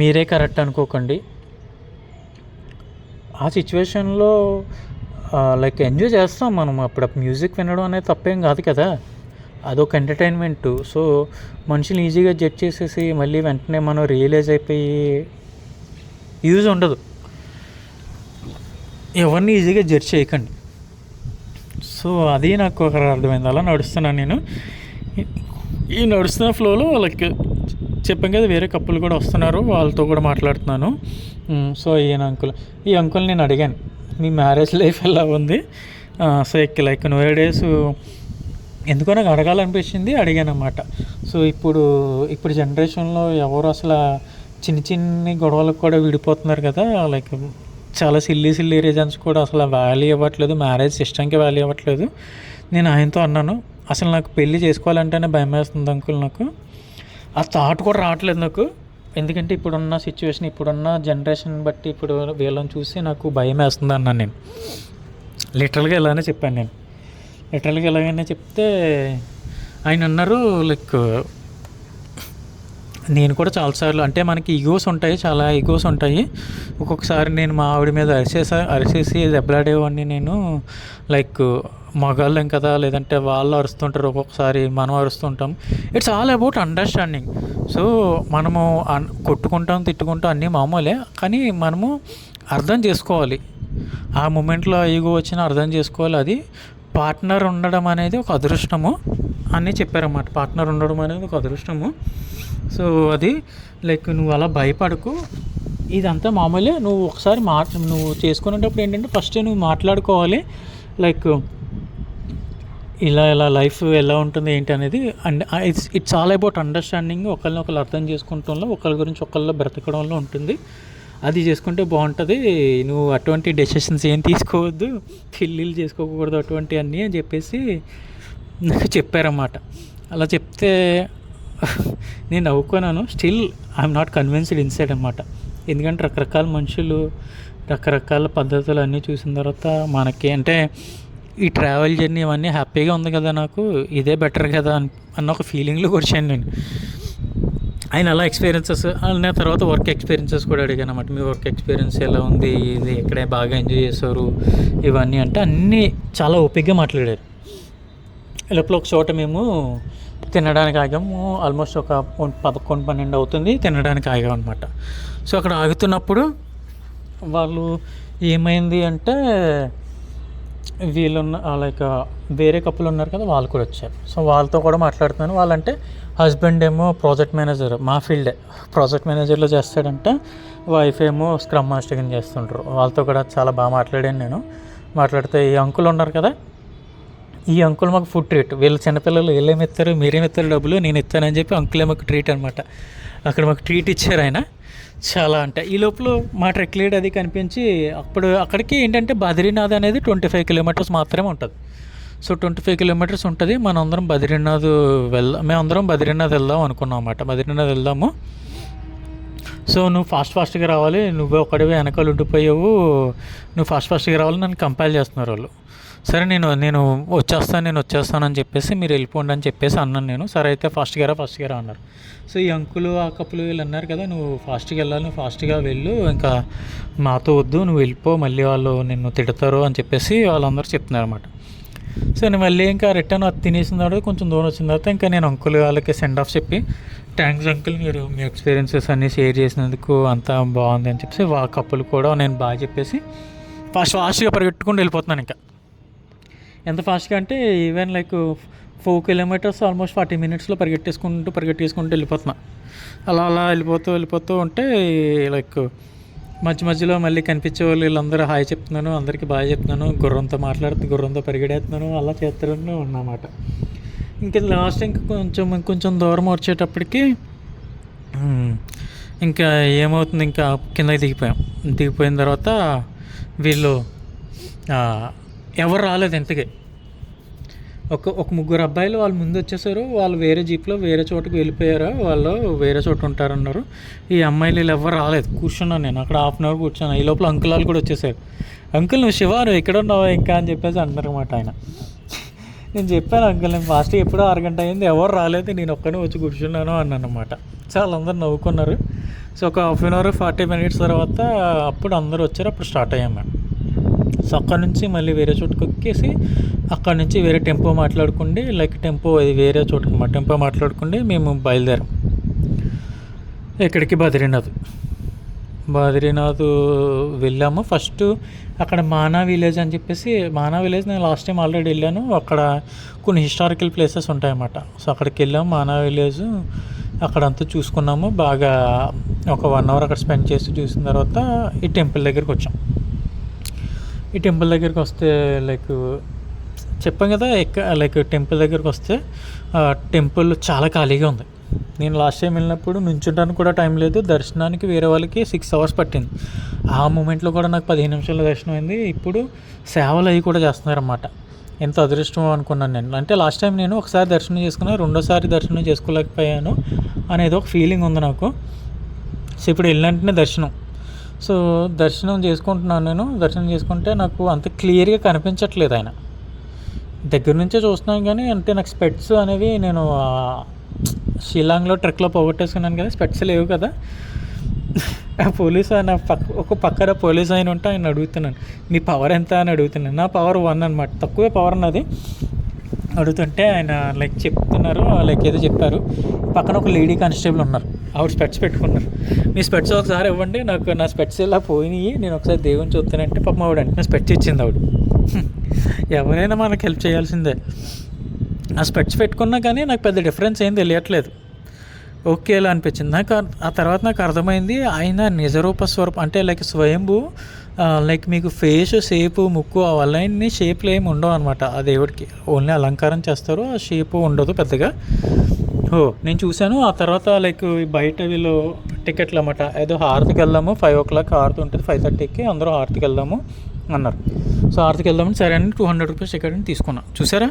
మీరే కరెక్ట్ అనుకోకండి. ఆ సిచ్యువేషన్లో లైక్ ఎంజాయ్ చేస్తాం మనం. అప్పుడు మ్యూజిక్ వినడం అనేది తప్పేం కాదు కదా, అదొక ఎంటర్టైన్మెంటు. సో మనుషులు ఈజీగా జడ్జ్ చేసేసి మళ్ళీ వెంటనే మనం రియలైజ్ అయిపోయి యూజ్ ఉండదు. ఎవరిని ఈజీగా జడ్జ్ చేయకండి. సో అది నాకు ఒక అర్థమైంది. అలా నడుస్తున్నాను నేను. ఈ నడుస్తున్న ఫ్లోలో లైక్ చెప్పాం కదా, వేరే కప్పులు కూడా వస్తున్నారు, వాళ్ళతో కూడా మాట్లాడుతున్నాను. సో ఈ అంకుల్ నేను అడిగాను, మీ మ్యారేజ్ లైఫ్ ఎలా ఉంది? సో లైక్ నో డేస్ ఎందుకో నాకు అడగాలనిపించింది, అడిగాను అన్నమాట. సో ఇప్పుడు జనరేషన్లో ఎవరు అసలు చిన్ని గొడవలకు కూడా విడిపోతున్నారు కదా, లైక్ చాలా సిల్లీ రీజన్స్ కూడా అసలు వాల్యూ ఇవ్వట్లేదు, మ్యారేజ్ సిస్టమ్కి వాల్యూ ఇవ్వట్లేదు. నేను ఆయనతో అన్నాను, అసలు నాకు పెళ్ళి చేసుకోవాలంటేనే భయం వేస్తుంది అంకుల్, నాకు ఆ థాట్ కూడా రావట్లేదు నాకు. ఎందుకంటే ఇప్పుడున్న సిచ్యువేషన్, ఇప్పుడున్న జనరేషన్ బట్టి ఇప్పుడు వీళ్ళని చూసి నాకు భయం వేస్తుంది అన్నాను నేను. లిటరల్గా ఇలానే చెప్పాను నేను. లిటరల్గా ఎలాగైనా చెప్తే ఆయన అన్నారు, లైక్ నేను కూడా చాలాసార్లు, అంటే మనకి ఈగోస్ ఉంటాయి, చాలా ఈగోస్ ఉంటాయి. ఒక్కొక్కసారి నేను మా ఆవిడ మీద అరిసేసి దెబ్బలాడేవాడిని నేను. లైక్ మగాళ్ళం కదా, లేదంటే వాళ్ళు అరుస్తుంటారు, ఒక్కొక్కసారి మనం అరుస్తుంటాం. It's all about understanding. So మనము కొట్టుకుంటాం, తిట్టుకుంటాం, అన్నీ మామూలే, కానీ మనము అర్థం చేసుకోవాలి. ఆ మూమెంట్లో ఈగో వచ్చినా అర్థం చేసుకోవాలి. అది పార్ట్నర్ ఉండడం అనేది ఒక అదృష్టము అని చెప్పారన్నమాట. పార్ట్నర్ ఉండడం అనేది ఒక అదృష్టము. సో అది లైక్ నువ్వు అలా భయపడకు, ఇదంతా మామూలే. నువ్వు ఒకసారి నువ్వు చేసుకునేటప్పుడు ఏంటంటే ఫస్ట్ నువ్వు మాట్లాడుకోవాలి, లైక్ ఇలా లైఫ్ ఎలా ఉంటుంది ఏంటి అనేది. And it's all about understanding. ఒకరిని అర్థం చేసుకుంటంలో, ఒకరి గురించి ఒకళ్ళు బ్రతకడంలో ఉంటుంది. అది చేసుకుంటే బాగుంటుంది. నువ్వు అటువంటి డెసిషన్స్ ఏం తీసుకోవద్దు, పెళ్ళిళ్ళు చేసుకోకూడదు అటువంటి అన్నీ అని చెప్పేసి నాకు చెప్పారన్నమాట. అలా చెప్తే నేను నవ్వుకున్నాను. Still I'm not convinced inside అనమాట. ఎందుకంటే రకరకాల మనుషులు, రకరకాల పద్ధతులు అన్నీ చూసిన తర్వాత మనకి అంటే ఈ ట్రావెల్ జర్నీ ఇవన్నీ హ్యాపీగా ఉంది కదా, నాకు ఇదే బెటర్ కదా అన్న ఒక ఫీలింగ్లో వచ్చాను నేను. ఆయన అలా ఎక్స్పీరియన్సెస్ అన్న తర్వాత వర్క్ ఎక్స్పీరియన్సెస్ కూడా అడిగాను అన్నమాట. మీ వర్క్ ఎక్స్పీరియన్స్ ఎలా ఉంది, ఇది ఎక్కడే బాగా ఎంజాయ్ చేశారు ఇవన్నీ అంటే అన్నీ చాలా ఓపికగా మాట్లాడారు. లోపల ఒక చోట మేము తినడానికి ఆగాము. ఆల్మోస్ట్ ఒక 11-12 అవుతుంది, తినడానికి ఆగాం అనమాట. సో అక్కడ ఆగుతున్నప్పుడు వాళ్ళు ఏమైంది అంటే వీళ్ళున్న లైక్ వేరే కప్పులు ఉన్నారు కదా, వాళ్ళు కూడా వచ్చారు. సో వాళ్ళతో కూడా మాట్లాడుతున్నాను. వాళ్ళంటే హస్బెండ్ ఏమో ప్రాజెక్ట్ మేనేజర్, మా ఫీల్డే ప్రాజెక్ట్ మేనేజర్లో చేస్తాడంటే, వైఫ్ ఏమో స్క్రమ్ మాస్టర్ కింద చేస్తుంటారు. వాళ్ళతో కూడా చాలా బాగా మాట్లాడాను నేను. మాట్లాడితే ఈ అంకుల్ ఉన్నారు కదా, ఈ అంకుల్ మాకు ఫుడ్ ట్రీట్, వీళ్ళు చిన్నపిల్లలు వీళ్ళేమి ఇస్తారు, మీరేమి ఇస్తారు డబ్బులు, నేను ఇస్తానని చెప్పి అంకులే మాకు ట్రీట్ అనమాట. అక్కడ మాకు ట్రీట్ ఇచ్చారు ఆయన. చాలా అంటే ఈ లోపల మా ట్రెక్ లీడ్ అది కనిపించి అక్కడికి ఏంటంటే బద్రీనాథ్ అనేది 25 కిలోమీటర్స్ మాత్రమే ఉంటుంది. సో 25 కిలోమీటర్స్ ఉంటుంది. మనందరం మేమందరం బద్రీనాథ్ వెళ్దాం అనుకున్నాం అన్నమాట. బద్రీనాథ్ వెళ్దాము. సో నువ్వు ఫాస్ట్గా రావాలి, నువ్వు ఒకటివి వెనకాల ఉండిపోయావు, నువ్వు ఫాస్ట్గా రావాలి, నన్ను కంపైల్ చేస్తున్నారు వాళ్ళు. సరే నేను వచ్చేస్తానని చెప్పేసి మీరు వెళ్ళిపోండి అని చెప్పేసి అన్నాను నేను. సరే అయితే ఫాస్ట్గా రా అన్నారు. సో ఈ అంకులు ఆ కప్పులు వీళ్ళు అన్నారు కదా, నువ్వు ఫాస్ట్గా వెళ్ళాలి, నువ్వు ఫాస్ట్గా వెళ్ళు, ఇంకా మాతో వద్దు, నువ్వు వెళ్ళిపో, మళ్ళీ వాళ్ళు నిన్ను తిడతారు అని చెప్పేసి వాళ్ళందరూ చెప్తున్నారు అనమాట. సో నేను మళ్ళీ ఇంకా రిటర్న్ అది తినేసిన తర్వాత కొంచెం దూరం వచ్చిన తర్వాత ఇంకా నేను అంకుల్ వాళ్ళకి సెండ్ ఆఫ్ చెప్పి, థ్యాంక్స్ అంకుల్, మీరు మీ ఎక్స్పీరియన్సెస్ అన్నీ షేర్ చేసినందుకు అంతా బాగుంది అని చెప్పేసి కప్పులు కూడా నేను బాగా చెప్పేసి ఫాస్ట్గా పరిగెట్టుకుంటూ వెళ్ళిపోతున్నాను. ఇంకా ఎంత ఫాస్ట్గా అంటే ఈవెన్ లైక్ 4 కిలోమీటర్స్ ఆల్మోస్ట్ 40 మినిట్స్లో పరిగెట్టేసుకుంటూ వెళ్ళిపోతున్నా. అలా వెళ్ళిపోతూ ఉంటే లైక్ మధ్యలో మళ్ళీ కనిపించే వాళ్ళు వీళ్ళందరూ హాయ్ చెప్తున్నాను, అందరికీ బాగా చెప్తున్నాను, గుర్రంతో పరిగెడేస్తున్నాను, అలా చేస్తూనే ఉన్నమాట. ఇంకా లాస్ట్ కొంచెం దూరం వచ్చేటప్పటికి ఇంకా ఏమవుతుంది, ఇంకా కిందకి దిగిపోయిన తర్వాత వీళ్ళు ఎవరు రాలేదు. ఎంతకి ఒక ముగ్గురు అబ్బాయిలు వాళ్ళు ముందు వచ్చేసారు. వాళ్ళు వేరే జీప్లో వేరే చోటుకి వెళ్ళిపోయారు, వాళ్ళు వేరే చోట ఉంటారన్నారు. ఈ అమ్మాయిలు వీళ్ళు ఎవరు రాలేదు. కూర్చున్నాను నేను అక్కడ 1/2 అవర్ కూర్చున్నాను. ఈ లోపల అంకుల్ వాళ్ళు కూడా వచ్చేసారు. అంకుల్ నువ్వు శివ, నువ్వు ఎక్కడ ఉన్నావా ఇంకా అని చెప్పేసి అంటున్నారు అన్నమాట ఆయన. నేను చెప్పాను అంకుల్, నేను ఫాస్ట్ ఎప్పుడో 1 గంట అయింది, ఎవరు రాలేదు, నేను ఒక్కనే వచ్చి కూర్చున్నాను అన్నాను అనమాట. చాలా అందరు నవ్వుకున్నారు. సో ఒక హాఫ్ అన్ అవర్ 40 మినిట్స్ తర్వాత అప్పుడు అందరూ వచ్చారు, అప్పుడు స్టార్ట్ అయ్యాం మేము. సో అక్కడ నుంచి మళ్ళీ వేరే చోటుకి ఎక్కేసి అక్కడ నుంచి వేరే టెంపో మాట్లాడుకుండి, లైక్ టెంపో అది వేరే చోటుకి మా టెంపో మాట్లాడుకుండి మేము బయలుదేరాం ఎక్కడికి, బద్రీనాథ్ వెళ్ళాము. ఫస్ట్ అక్కడ మానా విలేజ్ అని చెప్పేసి, మానా విలేజ్ నేను లాస్ట్ టైం ఆల్రెడీ వెళ్ళాను. అక్కడ కొన్ని హిస్టారికల్ ప్లేసెస్ ఉంటాయన్నమాట. సో అక్కడికి వెళ్ళాము మానా విలేజ్, అక్కడంతా చూసుకున్నాము బాగా. ఒక 1 అవర్ అక్కడ స్పెండ్ చేసి చూసిన తర్వాత ఈ టెంపుల్ దగ్గరికి వచ్చాం. ఈ టెంపుల్ దగ్గరికి వస్తే లైక్ చెప్పాం కదా, లైక్ టెంపుల్ దగ్గరికి వస్తే టెంపుల్ చాలా ఖాళీగా ఉంది. నేను లాస్ట్ టైం వెళ్ళినప్పుడు నుంచుంటానికి కూడా టైం లేదు, దర్శనానికి వేరే వాళ్ళకి 6 అవర్స్ పట్టింది. ఆ మూమెంట్లో కూడా నాకు 15 నిమిషాల దర్శనం అయింది. ఇప్పుడు సేవలు అవి కూడా చేస్తున్నారన్నమాట. ఎంత అదృష్టం అనుకున్నాను నేను. అంటే లాస్ట్ టైం నేను ఒకసారి దర్శనం చేసుకున్నాను, రెండోసారి దర్శనం చేసుకోలేకపోయాను అనేది ఒక ఫీలింగ్ ఉంది నాకు. సో ఇప్పుడు వెళ్ళినంటనే దర్శనం. సో దర్శనం చేసుకుంటున్నాను నేను. దర్శనం చేసుకుంటే నాకు అంత క్లియర్గా కనిపించట్లేదు ఆయన. దగ్గర నుంచే చూస్తున్నాను కానీ అంటే నాకు స్పెట్స్ అనేవి నేను షిల్లాంగ్లో ట్రెక్లో పోగొట్టేసుకున్నాను కదా, స్పెట్స్ లేవు కదా. పోలీసు ఆయన ఒక పక్కన పోలీసు ఆయన ఉంటే ఆయన అడుగుతున్నాను, మీ పవర్ ఎంత అని అడుగుతున్నాను. నా పవర్ 1 అనమాట, తక్కువే పవర్ నాది. అడుగుతుంటే ఆయన లైక్ చెప్తున్నారు, లైక్ ఏదో చెప్పారు. పక్కన ఒక లేడీ కానిస్టేబుల్ ఉన్నారు, ఆవిడ స్పెట్స్ పెట్టుకున్నారు. మీ స్పెట్స్ ఒకసారి ఇవ్వండి, నా స్పెట్స్ ఇలా పోయినాయి, నేను ఒకసారి దేవుని చూస్తానంటే పాపం ఆవిడ వెంటనే స్పెట్స్ ఇచ్చింది ఆవిడ. ఎవరైనా మనకు హెల్ప్ చేయాల్సిందే. ఆ స్పెట్స్ పెట్టుకున్నా కానీ నాకు పెద్ద డిఫరెన్స్ ఏం తెలియట్లేదు, ఓకేలా అనిపించింది నాకు. ఆ తర్వాత నాకు అర్థమైంది ఆయన నిజరూప స్వరూపం, అంటే లైక్ స్వయంభూ. లైక్ మీకు ఫేస్ షేపు ముక్కు అవన్నీ షేప్లు ఏమి ఉండవు అనమాట ఆ దేవుడికి, ఓన్లీ అలంకారం చేస్తారు, ఆ షేపు ఉండదు పెద్దగా. నేను చూశాను. ఆ తర్వాత లైక్ బయట వీళ్ళు టికెట్లు అన్నమాట, ఏదో హారతికి వెళ్దాము, 5 o'clock హారతి ఉంటుంది, 5:30కి అందరూ హారతికి వెళ్దాము అన్నారు. సో హారతికి వెళ్దామని సరే అని 200 రూపీస్ టికెట్ని తీసుకున్నాను. చూసారా,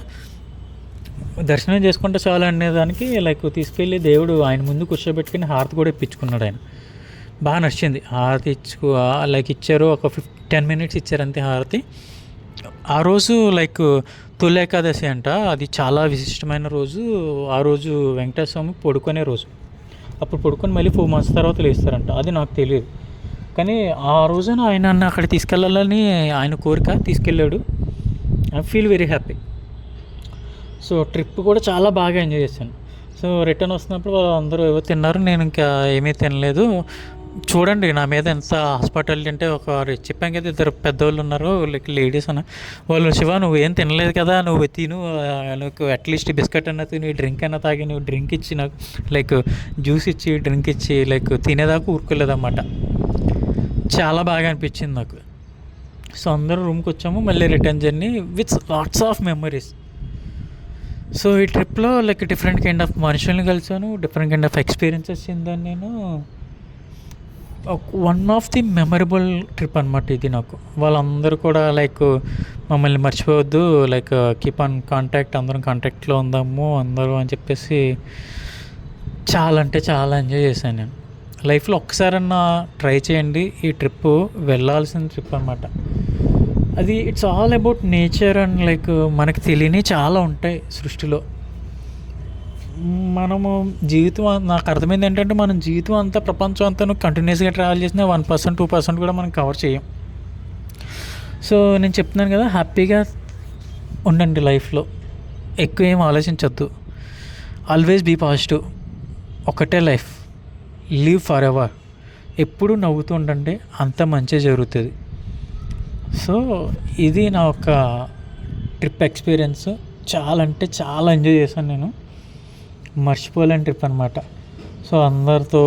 దర్శనం చేసుకుంటే చాలా అనేదానికి లైక్ తీసుకెళ్ళి దేవుడు ఆయన ముందు కూర్చోబెట్టుకుని హారతి కూడా ఇప్పించుకున్నాడు ఆయన. బాగా నచ్చింది. హారతి లైక్ ఇచ్చారు, ఒక 10 minutes ఇచ్చారు అంతే హారతి. ఆ రోజు లైక్ తొలి ఏకాదశి అంట, అది చాలా విశిష్టమైన రోజు. ఆ రోజు వెంకటేశ్వర స్వామి పడుకునే రోజు. అప్పుడు పడుకొని మళ్ళీ 4 months తర్వాత లేస్తారంట, అది నాకు తెలియదు. కానీ ఆ రోజున ఆయన నన్ను అక్కడ తీసుకెళ్ళాలని ఆయన కోరిక, తీసుకెళ్ళాడు. I feel very happy. So trip కూడా చాలా బాగా ఎంజాయ్ చేశాను. సో రిటర్న్ వస్తున్నప్పుడు వాళ్ళు అందరూ ఏవో తిన్నారు, నేను ఇంకా ఏమీ తినలేదు. చూడండి నా మీద ఎంత హాస్పిటాలిటీ అంటే, చెప్పాం కదా 2 పెద్దవాళ్ళు ఉన్నారు, లైక్ లేడీస్ అన్న వాళ్ళు, శివ నువ్వు ఏం తినలేదు కదా, నువ్వు తిను, నువ్వు అట్లీస్ట్ బిస్కెట్ అన్న తిని, డ్రింక్ అన్న తాగి, నువ్వు డ్రింక్ ఇచ్చి నాకు లైక్ జ్యూస్ ఇచ్చి డ్రింక్ ఇచ్చి లైక్ తినేదాకా ఊరుకోలేదన్నమాట. చాలా బాగా అనిపించింది నాకు. సో అందరూ రూమ్కి వచ్చాము, మళ్ళీ return journey with lots of memories. So ఈ ట్రిప్లో లైక్ డిఫరెంట్ కైండ్ ఆఫ్ మనుషుల్ని కలిసాను, డిఫరెంట్ కైండ్ ఆఫ్ ఎక్స్పీరియన్సెస్ చెందాను నేను. One of the memorable trip అనమాట ఇది నాకు. వాళ్ళందరూ కూడా లైక్ మమ్మల్ని మర్చిపోవద్దు, లైక్ కీప్ ఆన్ కాంటాక్ట్, అందరం కాంటాక్ట్లో ఉందాము అందరూ అని చెప్పేసి చాలా అంటే చాలా ఎంజాయ్ చేశాను నేను. లైఫ్లో ఒక్కసారన్నా ట్రై చేయండి, ఈ ట్రిప్ వెళ్ళాల్సిన ట్రిప్ అనమాట. అది it's all about nature and like మనకు తెలియని చాలా ఉంటాయి సృష్టిలో. మనము జీవితం, నాకు అర్థమైంది ఏంటంటే మనం జీవితం అంతా ప్రపంచం అంతా కంటిన్యూస్గా ట్రావెల్ చేసినా 1%, 2% కూడా మనం కవర్ చేయం. సో నేను చెప్తున్నాను కదా, హ్యాపీగా ఉండండి లైఫ్లో, ఎక్కువ ఏం ఆలోచించద్దు, ఆల్వేస్ బీ పాజిటివ్. ఒకటే లైఫ్, లివ్ ఫర్ ఎవర్, ఎప్పుడు నవ్వుతూ ఉండండి, అంత మంచి జరుగుతుంది. సో ఇది నా ఒక ట్రిప్ ఎక్స్పీరియన్స్. చాలా అంటే చాలా ఎంజాయ్ చేశాను నేను, మర్చిపోలేని ట్రిప్ అనమాట. సో అందరితో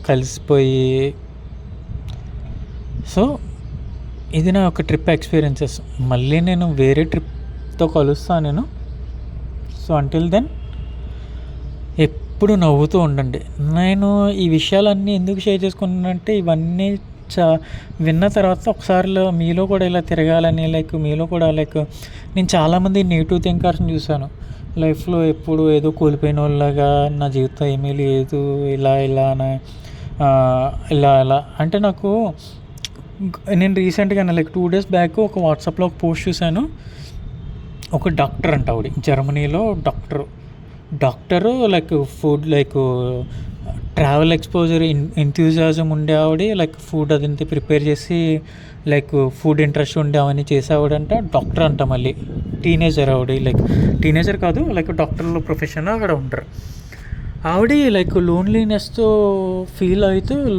కలిసిపోయి, సో ఇది నా ఒక ట్రిప్ ఎక్స్పీరియన్సెస్. మళ్ళీ నేను వేరే ట్రిప్తో కలుస్తాను నేను. సో అంటిల్ దెన్ ఎప్పుడు నవ్వుతూ ఉండండి. నేను ఈ విషయాలన్నీ ఎందుకు షేర్ చేసుకున్నానంటే, ఇవన్నీ విన్న తర్వాత ఒకసారి మీలో కూడా ఇలా తిరగాలని, లైక్ మీలో కూడా లైక్ నేను చాలామంది నెగిటివ్ థింకర్స్ని చూశాను. లైఫ్లో ఎప్పుడు ఏదో కోల్పోయిన వాళ్ళగా, నా జీవితం ఏమీ లేదు, ఇలా అంటే నాకు, నేను రీసెంట్గా లైక్ 2 days బ్యాక్ ఒక వాట్సాప్లో ఒక పోస్ట్ చూశాను. ఒక డాక్టర్ అంట, ఆవిడ జర్మనీలో doctor like food like travel exposure enthusiasm ఉండే ఆవిడ లైక్ ఫుడ్ అదంతా ప్రిపేర్ చేసి లైక్ ఫుడ్ ఇంట్రెస్ట్ ఉండే అవన్నీ చేసేవాడంట డాక్టర్ అంట. మళ్ళీ టీనేజర్ ఆవిడ, లైక్ టీనేజర్ కాదు లైక్ డాక్టర్లో ప్రొఫెషన్ అక్కడ ఉంటారు. ఆవిడ లైక్ లోన్లీనెస్తో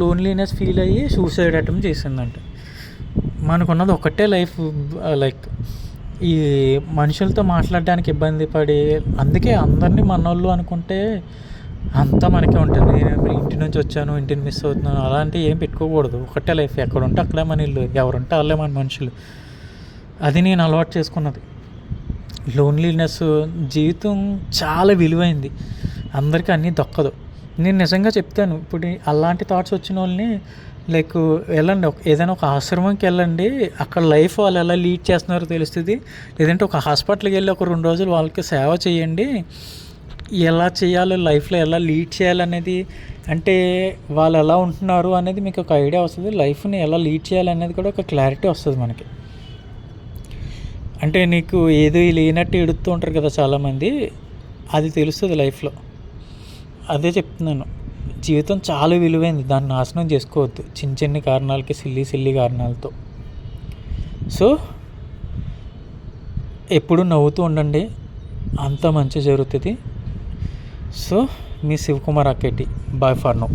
లోన్లీనెస్ ఫీల్ అయ్యి సూసైడ్ అటెంప్ట్ చేసిందంట. మనకున్నది ఒకటే లైఫ్, లైక్ ఈ మనుషులతో మాట్లాడడానికి ఇబ్బంది పడి, అందుకే అందరినీ మనోళ్ళు అనుకుంటే అంతా మనకే ఉంటుంది. నేను ఇంటి నుంచి వచ్చాను, ఇంటిని మిస్ అవుతున్నాను అలాంటివి ఏం పెట్టుకోకూడదు. ఒకటే లైఫ్, ఎక్కడ ఉంటే అక్కడే మన ఇల్లు, ఎవరుంటే వాళ్ళే మన మనుషులు. అది నేను అలవాటు చేసుకున్నది. లోన్లీనెస్, జీవితం చాలా విలువైంది, అందరికీ అన్నీ దక్కదు. నేను నిజంగా చెప్తాను, ఇప్పుడు అలాంటి థాట్స్ వచ్చిన వాళ్ళని లైక్ వెళ్ళండి, ఏదైనా ఒక ఆశ్రమంకి వెళ్ళండి, అక్కడ లైఫ్ వాళ్ళు ఎలా లీడ్ చేస్తున్నారో తెలుస్తుంది. లేదంటే ఒక హాస్పిటల్కి వెళ్ళి ఒక 2 రోజులు వాళ్ళకి సేవ చేయండి, ఎలా చేయాలో లైఫ్లో ఎలా లీడ్ చేయాలనేది, అంటే వాళ్ళు ఎలా ఉంటున్నారు అనేది మీకు ఒక ఐడియా వస్తుంది. లైఫ్ని ఎలా లీడ్ చేయాలనేది కూడా ఒక క్లారిటీ వస్తుంది మనకి. అంటే నీకు ఏదో లేనట్టు ఎడుతూ ఉంటారు కదా చాలామంది, అది తెలుస్తుంది లైఫ్లో. అదే చెప్తున్నాను, జీవితం చాలా విలువైంది, దాన్ని నాశనం చేసుకోవద్దు చిన్న చిన్న కారణాలకి, సిల్లి కారణాలతో. సో ఎప్పుడు నవ్వుతూ ఉండండి, అంత మంచి జరుగుతుంది. సో మీ శివకుమార్ అక్కేటి, బాయ్ ఫర్ నౌ.